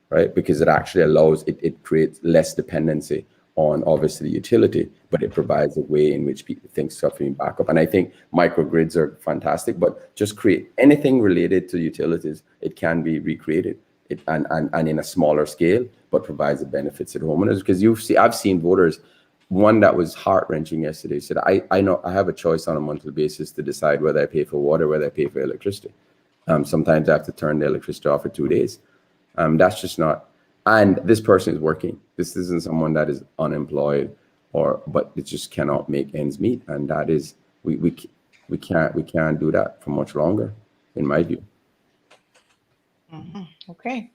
right? Because it actually allows, it creates less dependency on obviously the utility, but it provides a way in which people think stuff can back up. And I think microgrids are fantastic, but just create anything related to utilities, it can be recreated. And in a smaller scale, but provides the benefits to the homeowners. Because I've seen voters, one that was heart-wrenching yesterday said, I know I have a choice on a monthly basis to decide whether I pay for water, whether I pay for electricity. Sometimes I have to turn the electricity off for 2 days. That's just not, and this person is working. This isn't someone that is unemployed but it just cannot make ends meet. And that is, we can't do that for much longer, in my view. Mm-hmm. Okay.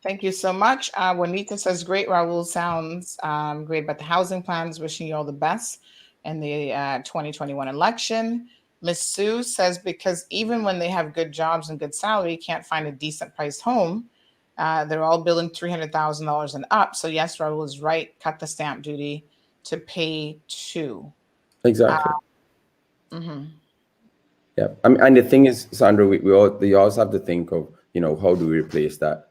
Thank you so much. Juanita says, great, Raul. Sounds great about the housing plans. Wishing you all the best in the 2021 election. Miss Sue says, because even when they have good jobs and good salary, can't find a decent priced home. They're all building $300,000 and up. So yes, Raul is right. Cut the stamp duty to pay too. Exactly. Mm-hmm. Yeah. I mean, and the thing is, Sandra, we also have to think of, how do we replace that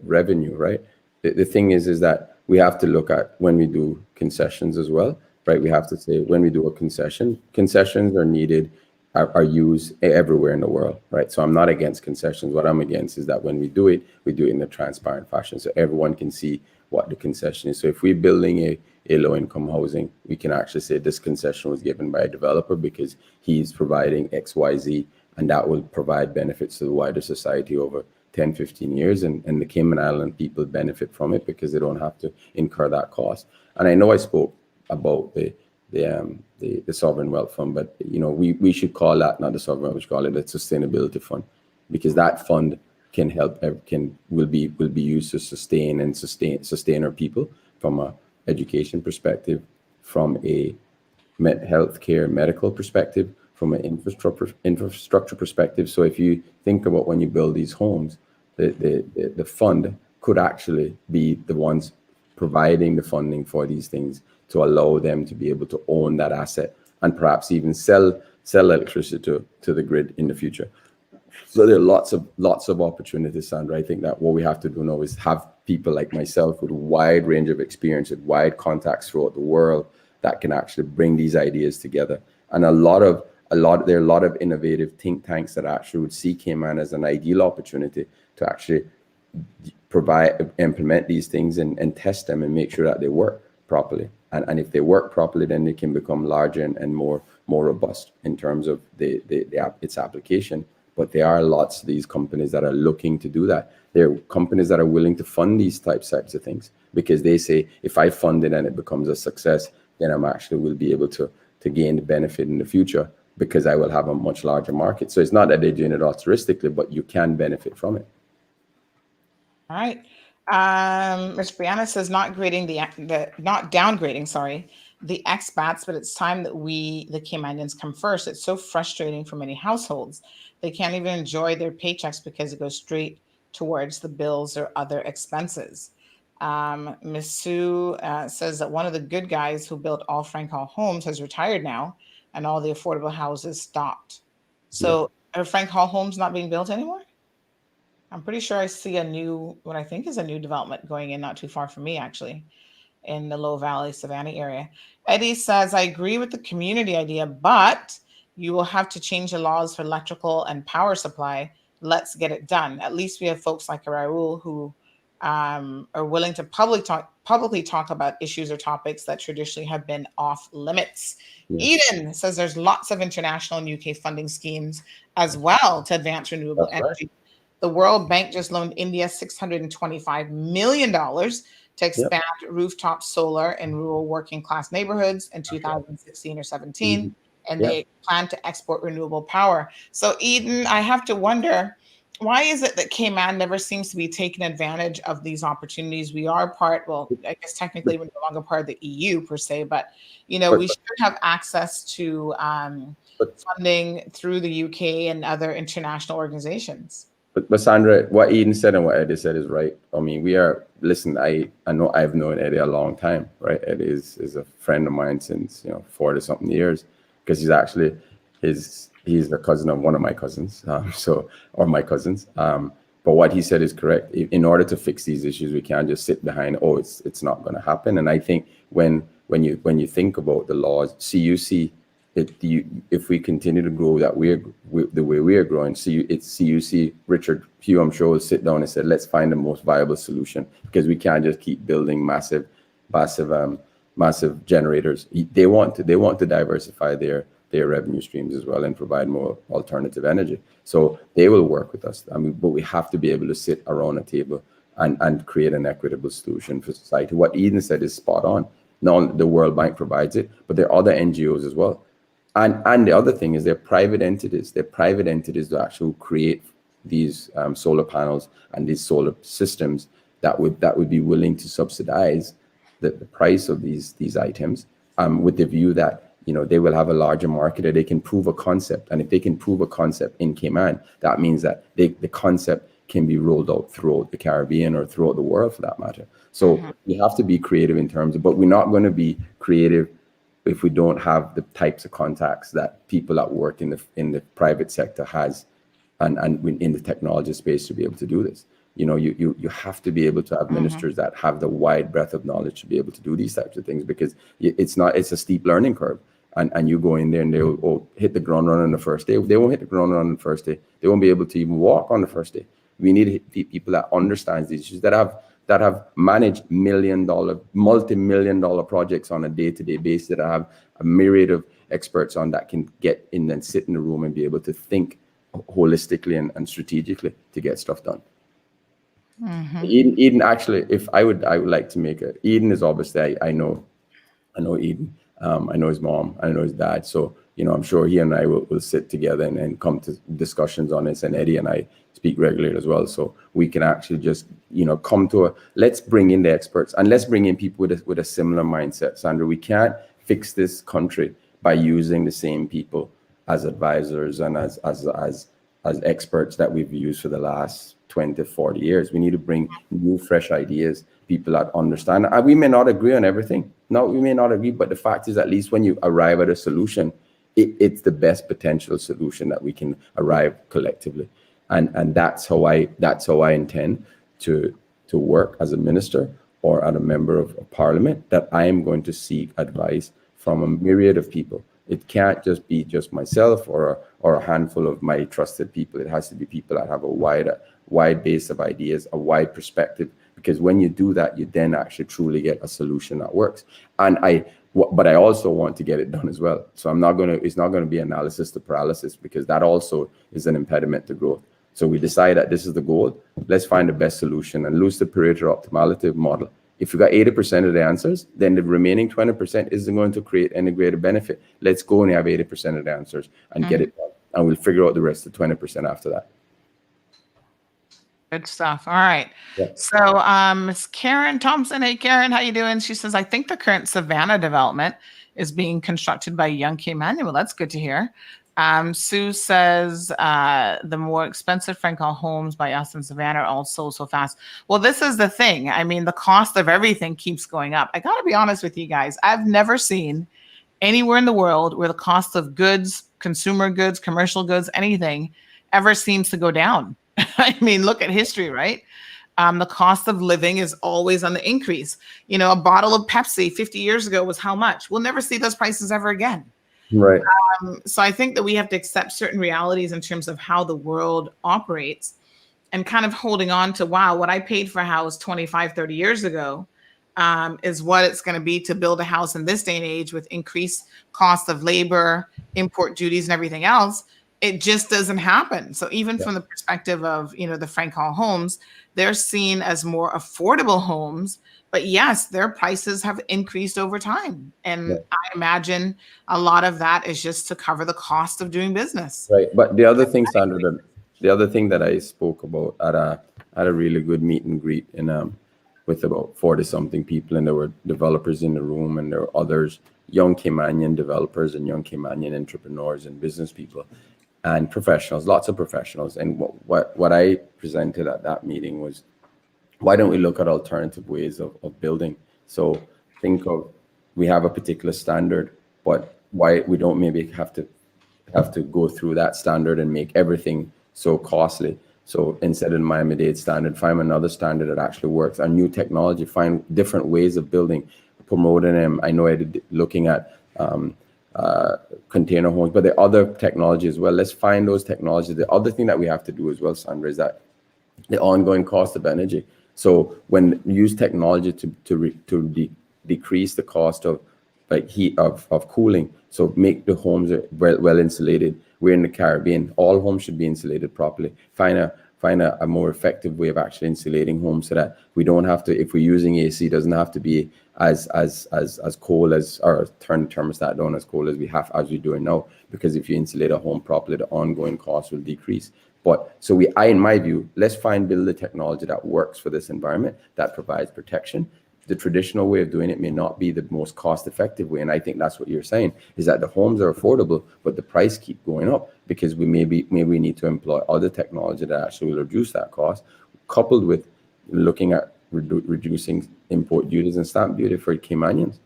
revenue, right? The thing is that we have to look at when we do concessions as well, right? We have to say when we do a concessions are needed, are used everywhere in the world, right? So I'm not against concessions. What I'm against is that when we do it in a transparent fashion so everyone can see what the concession is. So if we're building a low-income housing, we can actually say this concession was given by a developer because he's providing X, Y, Z, and that will provide benefits to the wider society over 10, 15 years. And the Cayman Island people benefit from it because they don't have to incur that cost. And I know I spoke about the sovereign wealth fund, but we should call that not the sovereign wealth, we should call it a sustainability fund, because that fund can help, will be used to sustain our people from a education perspective, from a healthcare medical perspective, from an infrastructure perspective. So if you think about when you build these homes, the fund could actually be the ones providing the funding for these things to allow them to be able to own that asset and perhaps even sell electricity to the grid in the future. So there are lots of opportunities, Sandra. I think that what we have to do now is have people like myself with a wide range of experience, with wide contacts throughout the world that can actually bring these ideas together. And there are a lot of innovative think tanks that actually would see Cayman as an ideal opportunity to actually implement these things and test them and make sure that they work properly. And if they work properly, then they can become larger and more robust in terms of its application. But there are lots of these companies that are looking to do that. There are companies that are willing to fund these types of things because they say, if I fund it and it becomes a success, then I'm actually will be able to gain the benefit in the future because I will have a much larger market. So it's not that they're doing it altruistically, but you can benefit from it. All right. Ms. Brianna says not downgrading, the expats, but it's time that we, the Caymanians, come first. It's so frustrating for many households. They can't even enjoy their paychecks because it goes straight towards the bills or other expenses. Ms. Sue says that one of the good guys who built all Frank Hall homes has retired now, and all the affordable houses stopped. So are Frank Hall homes not being built anymore? I'm pretty sure I see what I think is a new development going in not too far from me, actually, in the Low Valley, Savannah area. Eddie says, I agree with the community idea, but you will have to change the laws for electrical and power supply. Let's get it done. At least we have folks like Raul who are willing to publicly talk about issues or topics that traditionally have been off limits. Eden says there's lots of international and UK funding schemes as well to advance renewable energy. Right. The World Bank just loaned India $625 million to expand rooftop solar in rural working class neighborhoods in 2016 or 17. Mm-hmm. And they plan to export renewable power. So Eden, I have to wonder, why is it that Cayman never seems to be taking advantage of these opportunities? We are part, well, I guess technically we're no longer part of the EU per se, but we should have access to funding through the UK and other international organizations. But Sandra, what Eden said and what Eddie said is right. I mean, listen, I know I've known Eddie a long time, right? Eddie is a friend of mine since 40 something years, because he's actually he's the cousin of one of my cousins, or my cousins. But what he said is correct. In order to fix these issues, we can't just sit behind, it's not going to happen. And I think when you think about the laws, CUC, if we continue to grow the way we are growing, CUC, Richard Pugh, I'm sure, will sit down and say, let's find the most viable solution, because we can't just keep building massive generators. They want to diversify their revenue streams as well and provide more alternative energy. So they will work with us. I mean, but we have to be able to sit around a table and create an equitable solution for society. What Eden said is spot on. Not only the World Bank provides it, but there are other NGOs as well. And the other thing is they're private entities. They're private entities that actually create these solar panels and these solar systems that would be willing to subsidize the price of these items, with the view that they will have a larger market, or they can prove a concept. And if they can prove a concept in Cayman, that means that the concept can be rolled out throughout the Caribbean or throughout the world, for that matter. So we have to be creative in terms of, but we're not going to be creative if we don't have the types of contacts that people that work in the private sector has, and in the technology space, to be able to do this. You have to be able to have ministers that have the wide breadth of knowledge to be able to do these types of things, because it's a steep learning curve. And you go in there and they'll hit the ground running on the first day. They won't hit the ground running on the first day. They won't be able to even walk on the first day. We need people that understand these issues, that have managed multi-million-dollar projects on a day-to-day basis, that have a myriad of experts on, that can get in and sit in the room and be able to think holistically and strategically to get stuff done. Eden, actually, if I would like to make it. Eden is obviously, I know Eden. I know his mom, I know his dad. So, I'm sure he and I will sit together and come to discussions on this. And Eddie and I speak regularly as well. So we can actually just, come to let's bring in the experts, and let's bring in people with a similar mindset. Sandra, we can't fix this country by using the same people as advisors and as experts that we've used for the last 20, 40 years. We need to bring new, fresh ideas, people that understand. We may not agree on everything. No, we may not agree, but the fact is, at least when you arrive at a solution, it's the best potential solution that we can arrive collectively. And that's how I intend to work as a minister or as a member of parliament, that I am going to seek advice from a myriad of people. It can't just be just myself or a handful of my trusted people. It has to be people that have a wide base of ideas, a wide perspective, because when you do that, you then actually truly get a solution that works. But I also want to get it done as well. So it's not going to be analysis to paralysis, because that also is an impediment to growth. So we decide that this is the goal. Let's find the best solution and lose the Pareto optimality model. If you got 80% of the answers, then the remaining 20% isn't going to create any greater benefit. Let's go and have 80% of the answers and get it done. And we'll figure out the rest of 20% after that. Good stuff. All right. Yeah. So Miss Karen Thompson. Hey, Karen, how you doing? She says, I think the current Savannah development is being constructed by Young Cayman. Well, that's good to hear. Sue says the more expensive Frankel homes by us in Savannah are all sold so fast. Well, this is the thing. I mean, the cost of everything keeps going up. I got to be honest with you guys. I've never seen anywhere in the world where the cost of goods, consumer goods, commercial goods, anything ever seems to go down. I mean, look at history, right? The cost of living is always on the increase. A bottle of Pepsi 50 years ago was how much? We'll never see those prices ever again. Right. So I think that we have to accept certain realities in terms of how the world operates, and kind of holding on to, wow, what I paid for a house 25, 30 years ago is what it's going to be to build a house in this day and age, with increased cost of labor, import duties, and everything else. It just doesn't happen. So even from the perspective of, the Frankel homes, they're seen as more affordable homes, but yes, their prices have increased over time. And I imagine a lot of that is just to cover the cost of doing business. Right. But the other thing, Sandra, The other thing that I spoke about at a really good meet and greet with about 40 something people, and there were developers in the room, and there were others, young Caymanian developers and young Caymanian entrepreneurs and business people and professionals, lots of professionals. And what I presented at that meeting was, why don't we look at alternative ways of building? So think of, we have a particular standard, but why we don't maybe have to go through that standard and make everything so costly. So instead of the Miami-Dade standard, find another standard that actually works. A new technology, find different ways of building, promoting them. I know I did looking at container homes, but the other technology as well. Let's find those technologies. The other thing that we have to do as well, Sandra, is that the ongoing cost of energy. So when you use technology to decrease the cost of like heat of cooling, so make the homes well insulated. We're in the Caribbean. All homes should be insulated properly. Find a more effective way of actually insulating homes so that we don't have to, if we're using AC, it doesn't have to be as cold as, or turn the thermostat down as cold as we're doing now. Because if you insulate a home properly, the ongoing cost will decrease. But so in my view, let's build the technology that works for this environment, that provides protection. The traditional way of doing it may not be the most cost-effective way, and I think that's what you're saying, is that the homes are affordable, but the price keep going up because we maybe need to employ other technology that actually will reduce that cost, coupled with looking at reducing import duties and stamp duty for Caymanians,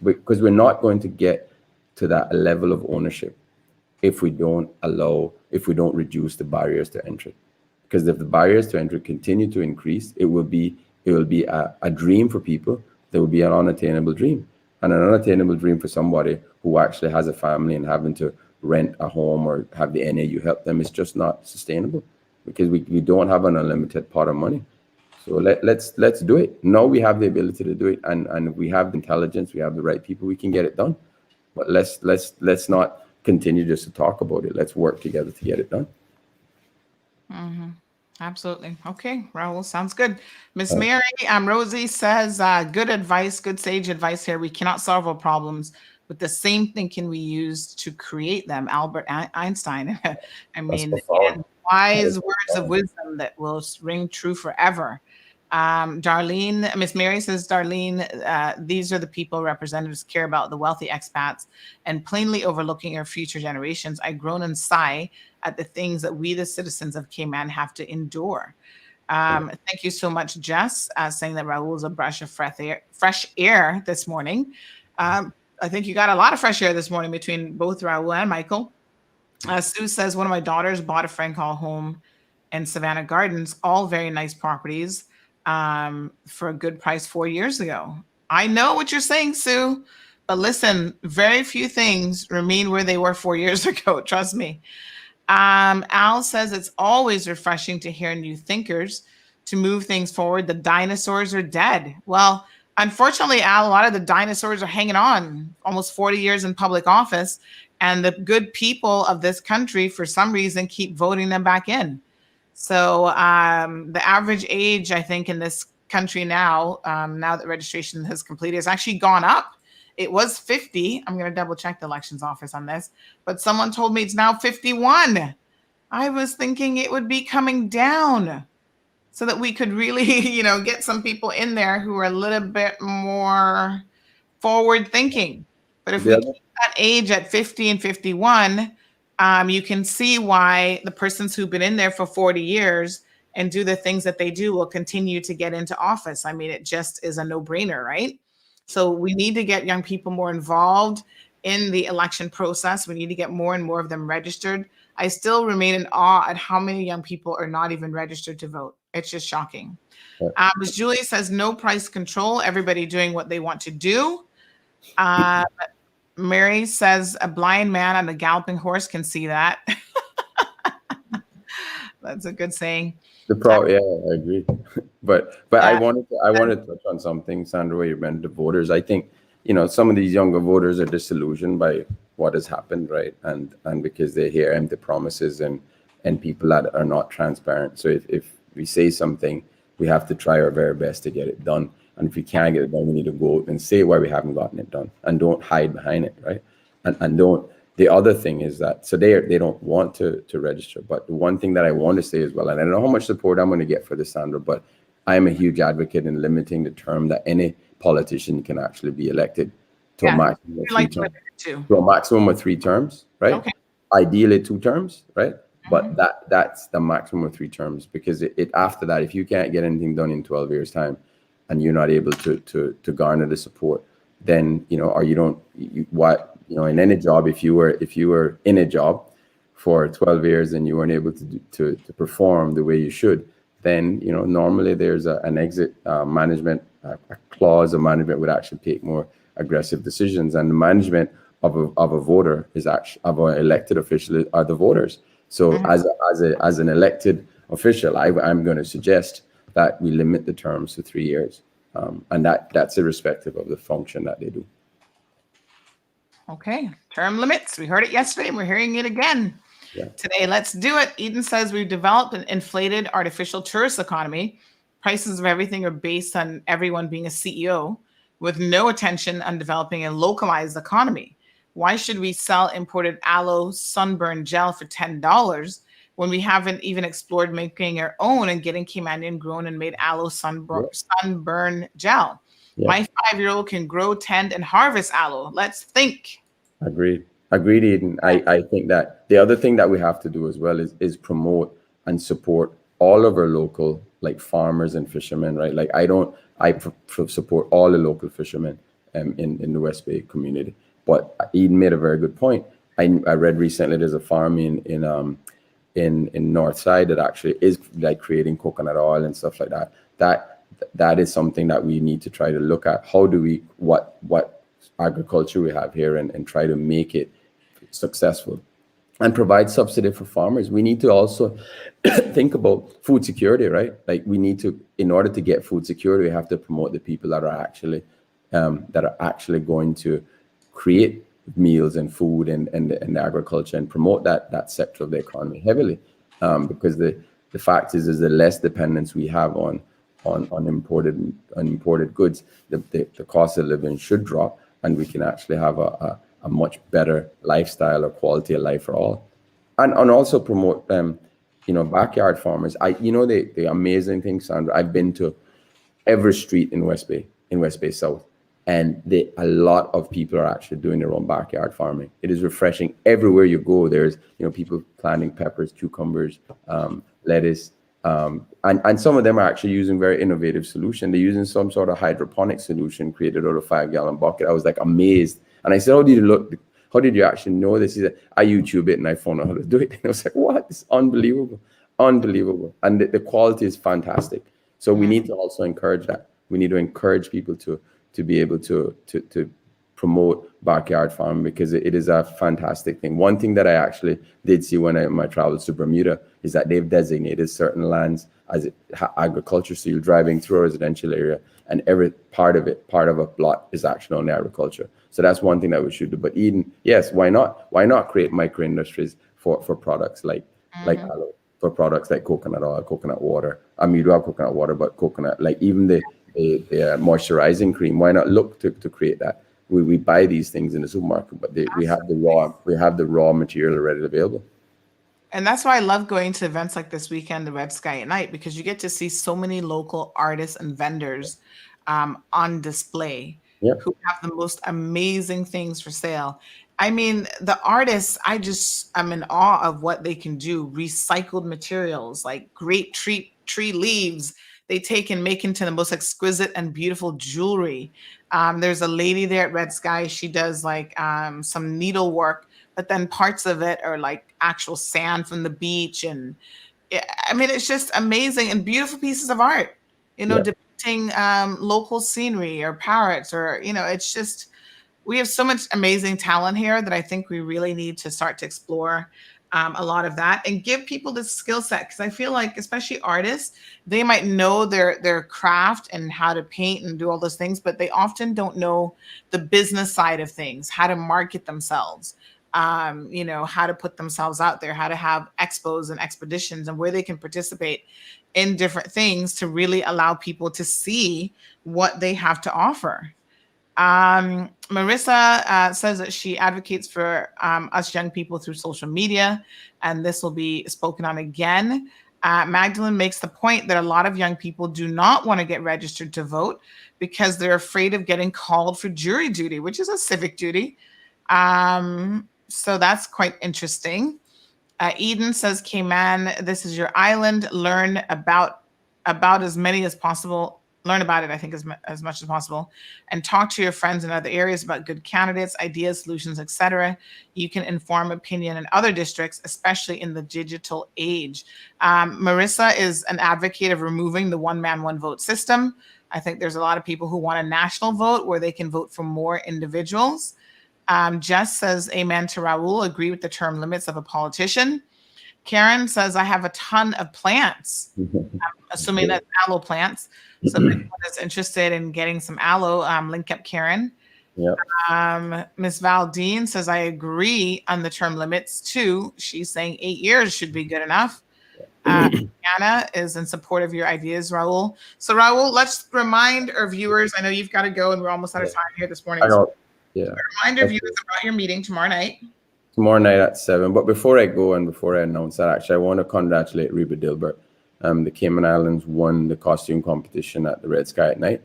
because we're not going to get to that level of ownership if we don't reduce the barriers to entry. Because if the barriers to entry continue to increase, it will be a dream for people. There will be an unattainable dream, and an unattainable dream for somebody who actually has a family and having to rent a home or have the NAU help them is just not sustainable, because we don't have an unlimited pot of money. So let's do it. Now we have the ability to do it, and we have the intelligence, we have the right people, we can get it done. But let's not continue just to talk about it. Let's work together to get it done. Mm-hmm. Absolutely. Okay, Raul, sounds good. Miss Mary, Rosie says, good advice, good sage advice here. We cannot solve our problems, but the same thing can we use to create them. Albert Einstein. I mean, and wise words of wisdom that will ring true forever. Darlene, Miss Mary says, Darlene, these are the people representatives care about, the wealthy expats, and plainly overlooking our future generations. I groan and sigh at the things that we, the citizens of Cayman, have to endure. Thank you so much, Jess, saying that Raul is a brush of fresh air this morning. I think you got a lot of fresh air this morning between both Raul and Michael. Sue says, one of my daughters bought a Frank Hall home in Savannah Gardens, all very nice properties, for a good price 4 years ago. I know what you're saying, Sue, but listen, very few things remain where they were 4 years ago. Trust me. Al says it's always refreshing to hear new thinkers to move things forward. The dinosaurs are dead. Well, unfortunately, Al, a lot of the dinosaurs are hanging on, almost 40 years in public office, and the good people of this country, for some reason, keep voting them back in. So the average age, I think, in this country now, now that registration has completed, has actually gone up. It was 50. I'm going to double check the elections office on this, but someone told me it's now 51. I was thinking it would be coming down so that we could really, get some people in there who are a little bit more forward thinking. But if we keep that age at 50 and 51, you can see why the persons who've been in there for 40 years and do the things that they do will continue to get into office. I mean, it just is a no-brainer, right? So we need to get young people more involved in the election process. We need to get more and more of them registered. I still remain in awe at how many young people are not even registered to vote. It's just shocking. Ms. Julie says, no price control, everybody doing what they want to do. Mary says, a blind man on a galloping horse can see that. That's a good saying. Yeah, I agree. But I wanted to touch on something, Sandra, where you mentioned the voters. I think, some of these younger voters are disillusioned by what has happened, right? And because they hear empty promises and people that are not transparent. So if we say something, we have to try our very best to get it done. And if we can't get it done, we need to go out and say why we haven't gotten it done, and don't hide behind it, right? And don't, The other thing is that, so they don't want to register. But the one thing that I want to say as well, and I don't know how much support I'm going to get for this, Sandra, but I am a huge advocate in limiting the term that any politician can actually be elected to a maximum of 3 terms. To a maximum of 3 terms, right? Okay. Ideally 2 terms, right? But that's the maximum of 3 terms, because it after that, if you can't get anything done in 12 years time and you're not able to garner the support, then, or you don't, in any job, if you were in a job for 12 years and you weren't able to perform the way you should, then, normally there's an exit management, a clause of management would actually take more aggressive decisions, and the management of a voter is actually, of an elected official, are the voters. So as an elected official, I'm going to suggest that we limit the terms to 3 years, and that's irrespective of the function that they do. Okay, term limits. We heard it yesterday, and we're hearing it again today. Let's do it. Eden says we've developed an inflated artificial tourist economy. Prices of everything are based on everyone being a CEO, with no attention on developing a localized economy. Why should we sell imported aloe sunburn gel for $10 when we haven't even explored making our own and getting Caymanian grown and made aloe sunburn gel? Yeah. My 5-year-old can grow, tend, and harvest aloe. Let's think. Agreed, Eden. I think that the other thing that we have to do as well is promote and support all of our local farmers and fishermen, right? I support all the local fishermen in the West Bay community. But Eden made a very good point. I read recently there's a farm in North Side that actually is creating coconut oil and stuff like that. That is something that we need to try to look at. How do we, what agriculture we have here and try to make it successful and provide subsidy for farmers. We need to also think about food security, right? We need to, in order to get food security, we have to promote the people that are actually going to create meals and food and agriculture, and promote that sector of the economy heavily, because the fact is the less dependence we have on imported goods, the cost of living should drop, and we can actually have a much better lifestyle or quality of life for all, and also promote backyard farmers. The amazing thing, Sandra, I've been to every street in West Bay South, and a lot of people are actually doing their own backyard farming. It is refreshing. Everywhere you go, there's people planting peppers, cucumbers, lettuce, and some of them are actually using very innovative solution. They're using some sort of hydroponic solution created out of a 5-gallon bucket. I was amazed, and I said, how did you actually know this? He said, I YouTube it and I found out how to do it. And I was like, what? It's unbelievable, and the quality is fantastic. So we need to also encourage that. We need to encourage people to be able to promote backyard farming, because it is a fantastic thing. One thing that I actually did see when my travels to Bermuda is that they've designated certain lands as agriculture. So you're driving through a residential area, and every part of a plot is actually on agriculture. So that's one thing that we should do. But Eden, yes, why not? Why not create micro industries for products like aloe, for products like coconut oil, coconut water? I mean, you do have coconut water, but coconut, even the moisturizing cream. Why not look to create that? We buy these things in the supermarket, but we have the raw material already available. And that's why I love going to events like this weekend, the Red Sky at Night, because you get to see so many local artists and vendors on display who have the most amazing things for sale. I mean, the artists, I'm in awe of what they can do. Recycled materials like great tree leaves, they take and make into the most exquisite and beautiful jewelry. There's a lady there at Red Sky. She does some needlework, but then parts of it are actual sand from the beach. And I mean, it's just amazing and beautiful pieces of art, depicting local scenery or parrots or, it's just, we have so much amazing talent here that I think we really need to start to explore a lot of that and give people this skill set. Because I feel like, especially artists, they might know their craft and how to paint and do all those things, but they often don't know the business side of things, how to market themselves, how to put themselves out there, how to have expos and expeditions and where they can participate in different things to really allow people to see what they have to offer. Marissa says that she advocates for us young people through social media, and this will be spoken on again. Magdalene makes the point that a lot of young people do not want to get registered to vote because they're afraid of getting called for jury duty, which is a civic duty. So that's quite interesting. Eden says, Cayman, this is your island. Learn about as many as possible. Learn about it, I think, as much as possible, and talk to your friends in other areas about good candidates, ideas, solutions, etc. You can inform opinion in other districts, especially in the digital age. Marissa is an advocate of removing the one-man, one-vote system. I think there's a lot of people who want a national vote where they can vote for more individuals. Jess says, amen to Raul, agree with the term limits of a politician. Karen says, I have a ton of plants. I'm assuming that's aloe plants. So if anyone is interested in getting some aloe, link up Karen. Yep. Ms. Valdine says, I agree on the term limits too. She's saying 8 years should be good enough. Anna is in support of your ideas, Raul. So Raul, let's remind our viewers, I know you've got to go and we're almost out of time here this morning. Remind our viewers about your meeting tomorrow night. Tomorrow night at 7. But before I go and before I announce that, actually, I want to congratulate Reba Dilbert. The Cayman Islands won the costume competition at the Red Sky at Night.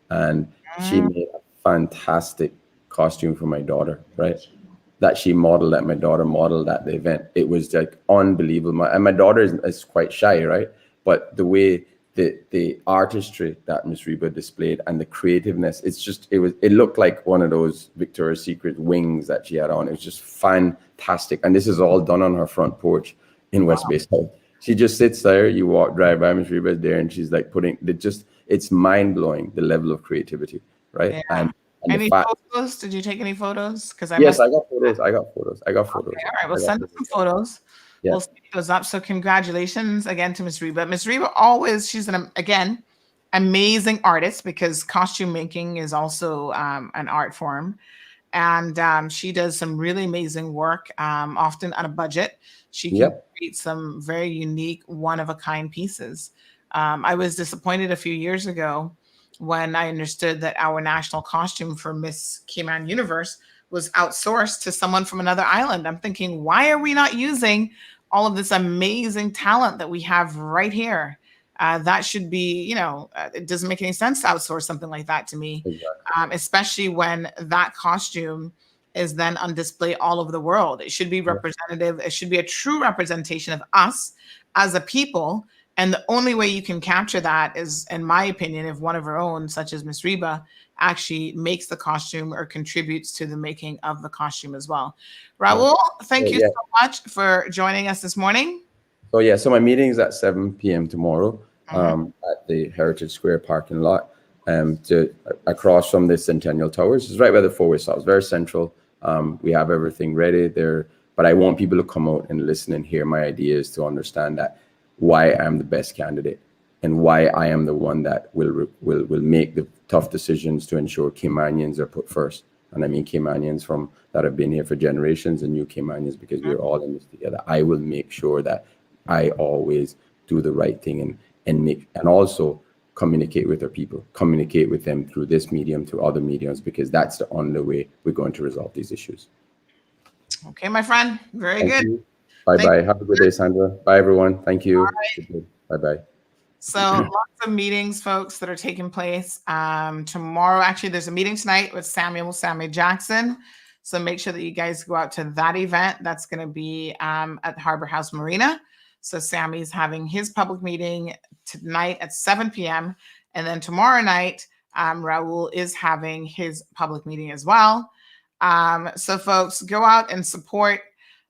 And she made a fantastic costume for my daughter, right? That she modeled, that my daughter modeled at the event. It was like unbelievable. And my daughter is quite shy, right? But the way the artistry that Miss Reba displayed and the creativeness, it looked like one of those Victoria's Secret wings that she had on. It was just fantastic. And this is all done on her front porch in West Bay South. She just sits there, drive by, Miss Reba is there, and she's like it's mind-blowing, the level of creativity, right? Yeah. And any photos? Did you take any photos? I got photos. I got photos. Okay, all right, we'll send us some photos. Yeah. We'll speed those up. So congratulations again to Ms. Reba. Ms. Reba she's again, amazing artist because costume making is also an art form. And she does some really amazing work, often on a budget. She can create some very unique, one-of-a-kind pieces. I was disappointed a few years ago when I understood that our national costume for Miss Cayman Universe was outsourced to someone from another island. I'm thinking, why are we not using all of this amazing talent that we have right here? That should be, it doesn't make any sense to outsource something like that to me, especially when that costume is then on display all over the world. It should be representative. It should be a true representation of us as a people. And the only way you can capture that is, in my opinion, if one of our own, such as Miss Reba, actually makes the costume or contributes to the making of the costume as well. Raul, thank you so much for joining us this morning. So my meeting is at 7 p.m. tomorrow at the Heritage Square parking lot, across from the Centennial Towers. It's right by the four-way stop. It's very central. We have everything ready there, but I want people to come out and listen and hear my ideas to understand that why I'm the best candidate and why I am the one that will make the tough decisions to ensure Caymanians are put first. And I mean Caymanians that have been here for generations and new Caymanians, because we're all in this together. I will make sure that I always do the right thing and also communicate with our people, communicate with them through this medium, to other mediums, because that's the only way we're going to resolve these issues. Okay, my friend. Very good. Bye-bye. Have a good day, Sandra. Bye, everyone. Thank you. Bye-bye. So lots of meetings, folks, that are taking place tomorrow. Actually, there's a meeting tonight with Sammy Jackson. So make sure that you guys go out to that event. That's going to be at Harbor House Marina. So Sammy's having his public meeting tonight at 7 p.m. And then tomorrow night, Raul is having his public meeting as well. So folks, go out and support.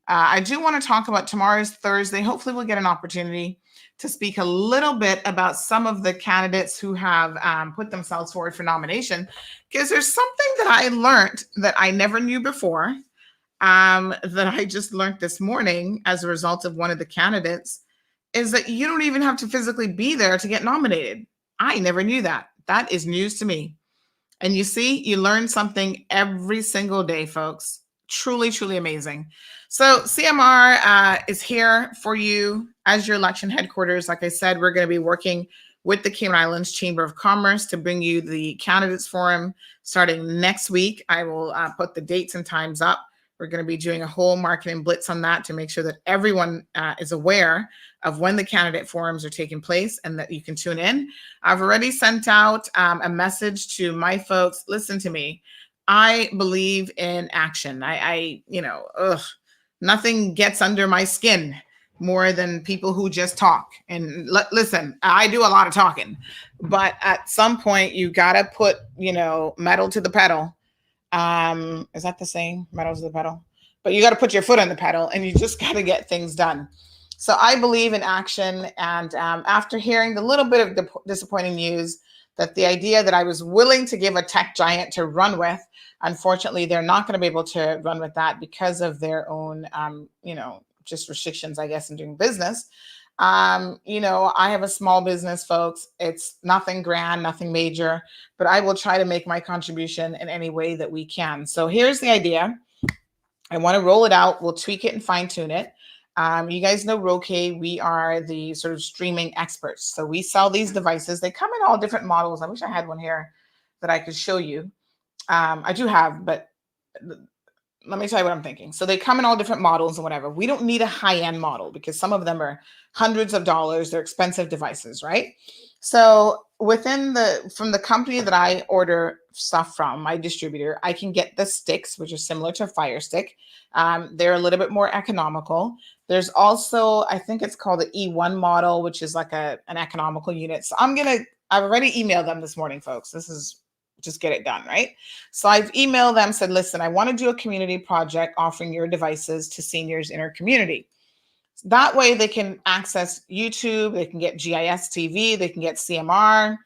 I do want to talk about tomorrow's Thursday. Hopefully we'll get an opportunity to speak a little bit about some of the candidates who have put themselves forward for nomination, because there's something that I learned that I never knew before, that I just learned this morning as a result of one of the candidates, is that you don't even have to physically be there to get nominated. I never knew that. That is news to me. And you see, you learn something every single day, folks. Truly, truly amazing. So CMR is here for you as your election headquarters. Like I said, we're going to be working with the Cayman Islands Chamber of Commerce to bring you the candidates forum starting next week. I will put the dates and times up. We're going to be doing a whole marketing blitz on that to make sure that everyone is aware of when the candidate forums are taking place and that you can tune in. I've already sent out a message to my folks. Listen to me. I believe in action. Nothing gets under my skin more than people who just talk. And listen, I do a lot of talking, but at some point you got to put, metal to the pedal. Is that the saying? Metal to the pedal? But you got to put your foot on the pedal and you just got to get things done. So I believe in action. And after hearing the little bit of disappointing news that the idea that I was willing to give a tech giant to run with, unfortunately, they're not going to be able to run with that because of their own, just restrictions, I guess, in doing business. I have a small business, folks. It's nothing grand, nothing major, but I will try to make my contribution in any way that we can. So here's the idea. I want to roll it out. We'll tweak it and fine tune it. You guys know Roque. We are the sort of streaming experts. So we sell these devices. They come in all different models. I wish I had one here that I could show you. I do have, but let me tell you what I'm thinking. So they come in all different models and whatever. We don't need a high-end model because some of them are hundreds of dollars. They're expensive devices, right? So from the company that I order stuff from, my distributor, I can get the sticks, which are similar to a Fire Stick. They're a little bit more economical. There's also, I think it's called the E1 model, which is like an economical unit. So I've already emailed them this morning, folks. This is just get it done, right? So I've emailed them, said, listen, I want to do a community project offering your devices to seniors in our community. That way they can access YouTube, they can get GIS TV, they can get CMR,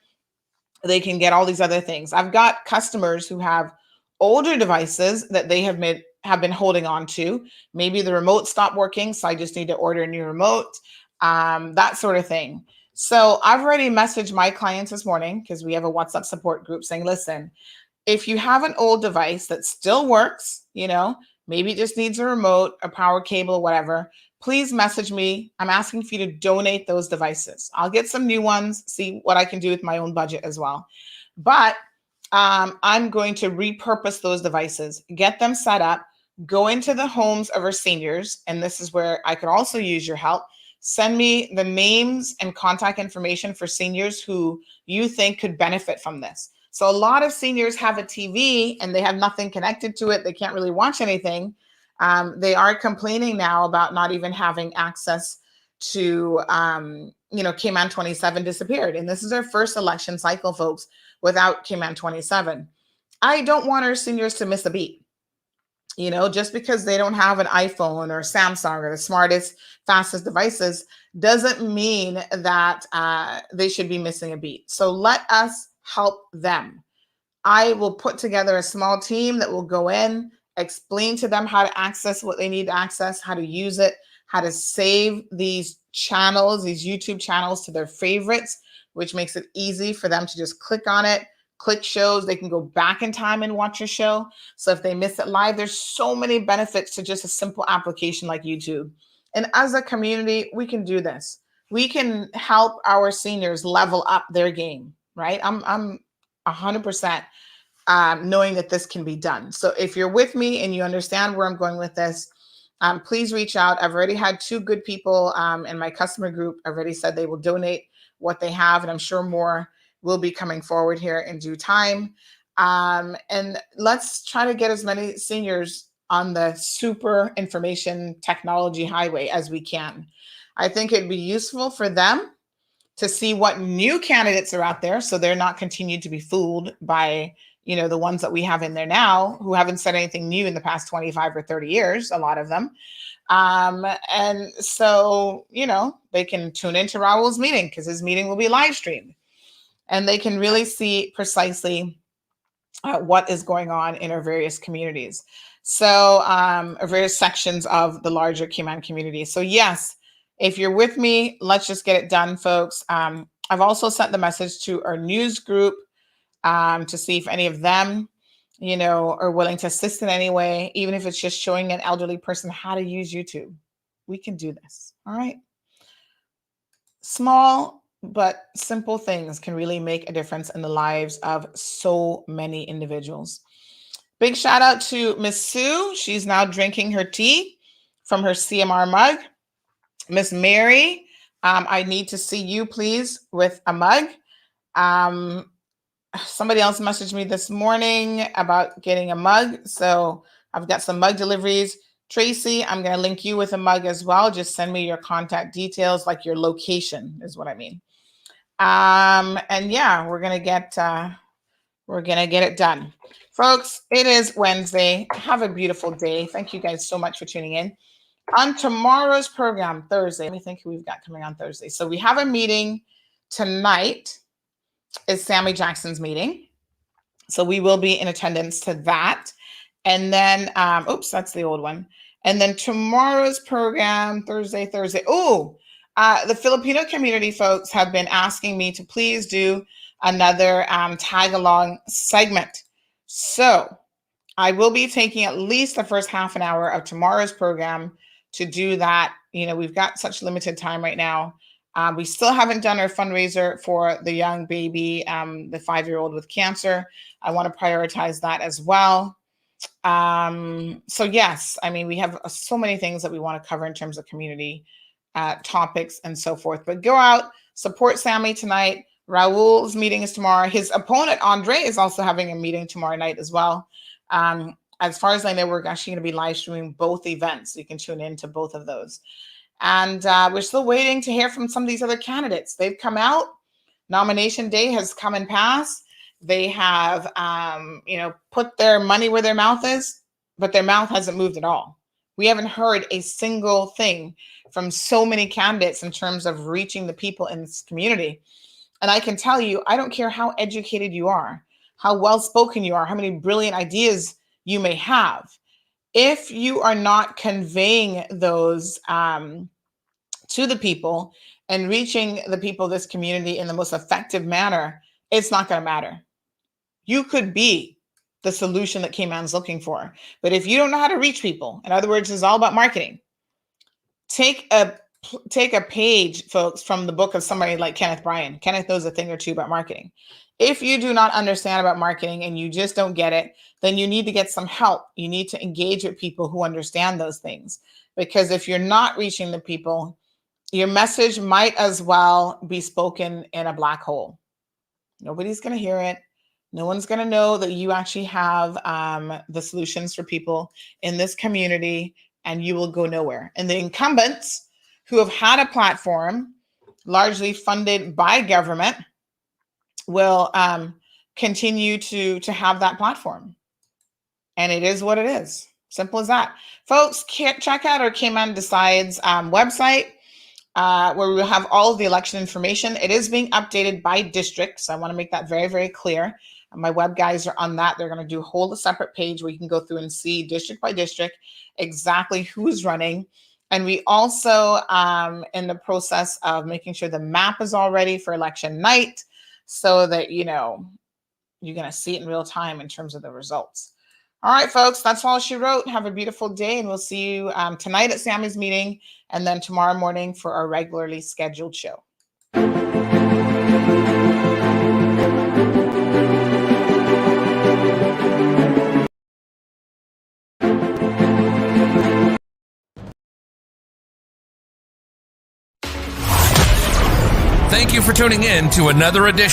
they can get all these other things. I've got customers who have older devices that they have been holding on to. Maybe the remote stopped working, so I just need to order a new remote, that sort of thing. So I've already messaged my clients this morning because we have a WhatsApp support group saying, listen, if you have an old device that still works, maybe it just needs a remote, a power cable, whatever, please message me. I'm asking for you to donate those devices. I'll get some new ones, see what I can do with my own budget as well. But I'm going to repurpose those devices, get them set up, go into the homes of our seniors. And this is where I could also use your help. Send me the names and contact information for seniors who you think could benefit from this. So a lot of seniors have a TV and they have nothing connected to it. They can't really watch anything. They are complaining now about not even having access to, Cayman 27 disappeared. And this is our first election cycle, folks, without Cayman 27. I don't want our seniors to miss a beat. Just because they don't have an iPhone or Samsung or the smartest, fastest devices doesn't mean that they should be missing a beat. So let us help them. I will put together a small team that will go in, explain to them how to access what they need to access, how to use it, how to save these channels, these YouTube channels to their favorites, which makes it easy for them to just click on it, click shows. They can go back in time and watch a show. So if they miss it live, there's so many benefits to just a simple application like YouTube. And as a community, we can do this. We can help our seniors level up their game, right? I'm 100% knowing that this can be done. So if you're with me and you understand where I'm going with this, please reach out. I've already had 2 good people in my customer group already said they will donate what they have, and I'm sure more will be coming forward here in due time. And let's try to get as many seniors on the super information technology highway as we can. I think it'd be useful for them to see what new candidates are out there so they're not continued to be fooled by the ones that we have in there now who haven't said anything new in the past 25 or 30 years, a lot of them. And so, they can tune into Raul's meeting because his meeting will be live streamed. And they can really see precisely what is going on in our various communities. So our various sections of the larger Cayman community. So yes, if you're with me, let's just get it done, folks. I've also sent the message to our news group to see if any of them, are willing to assist in any way, even if it's just showing an elderly person how to use YouTube. We can do this. All right. Small but simple things can really make a difference in the lives of so many individuals. Big shout out to Miss Sue. She's now drinking her tea from her CMR mug. Miss Mary, I need to see you, please, with a mug. Somebody else messaged me this morning about getting a mug. So I've got some mug deliveries. Tracy, I'm going to link you with a mug as well. Just send me your contact details, like your location is what I mean. And yeah, we're going to get it done. Folks, it is Wednesday. Have a beautiful day. Thank you guys so much for tuning in. On tomorrow's program, Thursday, let me think who we've got coming on Thursday. So we have a meeting tonight. Is Sammy Jackson's meeting. So we will be in attendance to that. And then, oops, that's the old one. And then tomorrow's program, Thursday. The Filipino community folks have been asking me to please do another tag along segment. So I will be taking at least the first half an hour of tomorrow's program to do that. You know, we've got such limited time right now. We still haven't done our fundraiser for the young baby, the 5-year-old with cancer. I want to prioritize that as well. So yes, I mean, we have so many things that we want to cover in terms of community topics and so forth. But go out, support Sammy tonight. Raul's meeting is tomorrow. His opponent, Andre, is also having a meeting tomorrow night as well. As far as I know, we're actually going to be live streaming both events. So you can tune into both of those. And we're still waiting to hear from some of these other candidates. They've come out. Nomination day has come and passed. They have, put their money where their mouth is, but their mouth hasn't moved at all. We haven't heard a single thing from so many candidates in terms of reaching the people in this community. And I can tell you, I don't care how educated you are, how well-spoken you are, how many brilliant ideas you may have. If you are not conveying those to the people and reaching the people of this community in the most effective manner, it's not going to matter. You could be the solution that Cayman's looking for. But if you don't know how to reach people, in other words, it's all about marketing. Take a page, folks, from the book of somebody like Kenneth Bryan. Kenneth knows a thing or two about marketing. If you do not understand about marketing and you just don't get it, then you need to get some help. You need to engage with people who understand those things. Because if you're not reaching the people, your message might as well be spoken in a black hole. Nobody's going to hear it. No one's going to know that you actually have the solutions for people in this community, and you will go nowhere. And the incumbents who have had a platform largely funded by government will continue to have that platform. And it is what it is. Simple as that. Folks, check out our Cayman Decides website where we have all of the election information. It is being updated by district. So I want to make that very, very clear. My web guys are on that. They're going to do a whole separate page where you can go through and see district by district exactly who's running. And we also in the process of making sure the map is all ready for election night so that, you're going to see it in real time in terms of the results. All right, folks, that's all she wrote. Have a beautiful day, and we'll see you tonight at Sammy's meeting and then tomorrow morning for our regularly scheduled show. Thank you for tuning in to another edition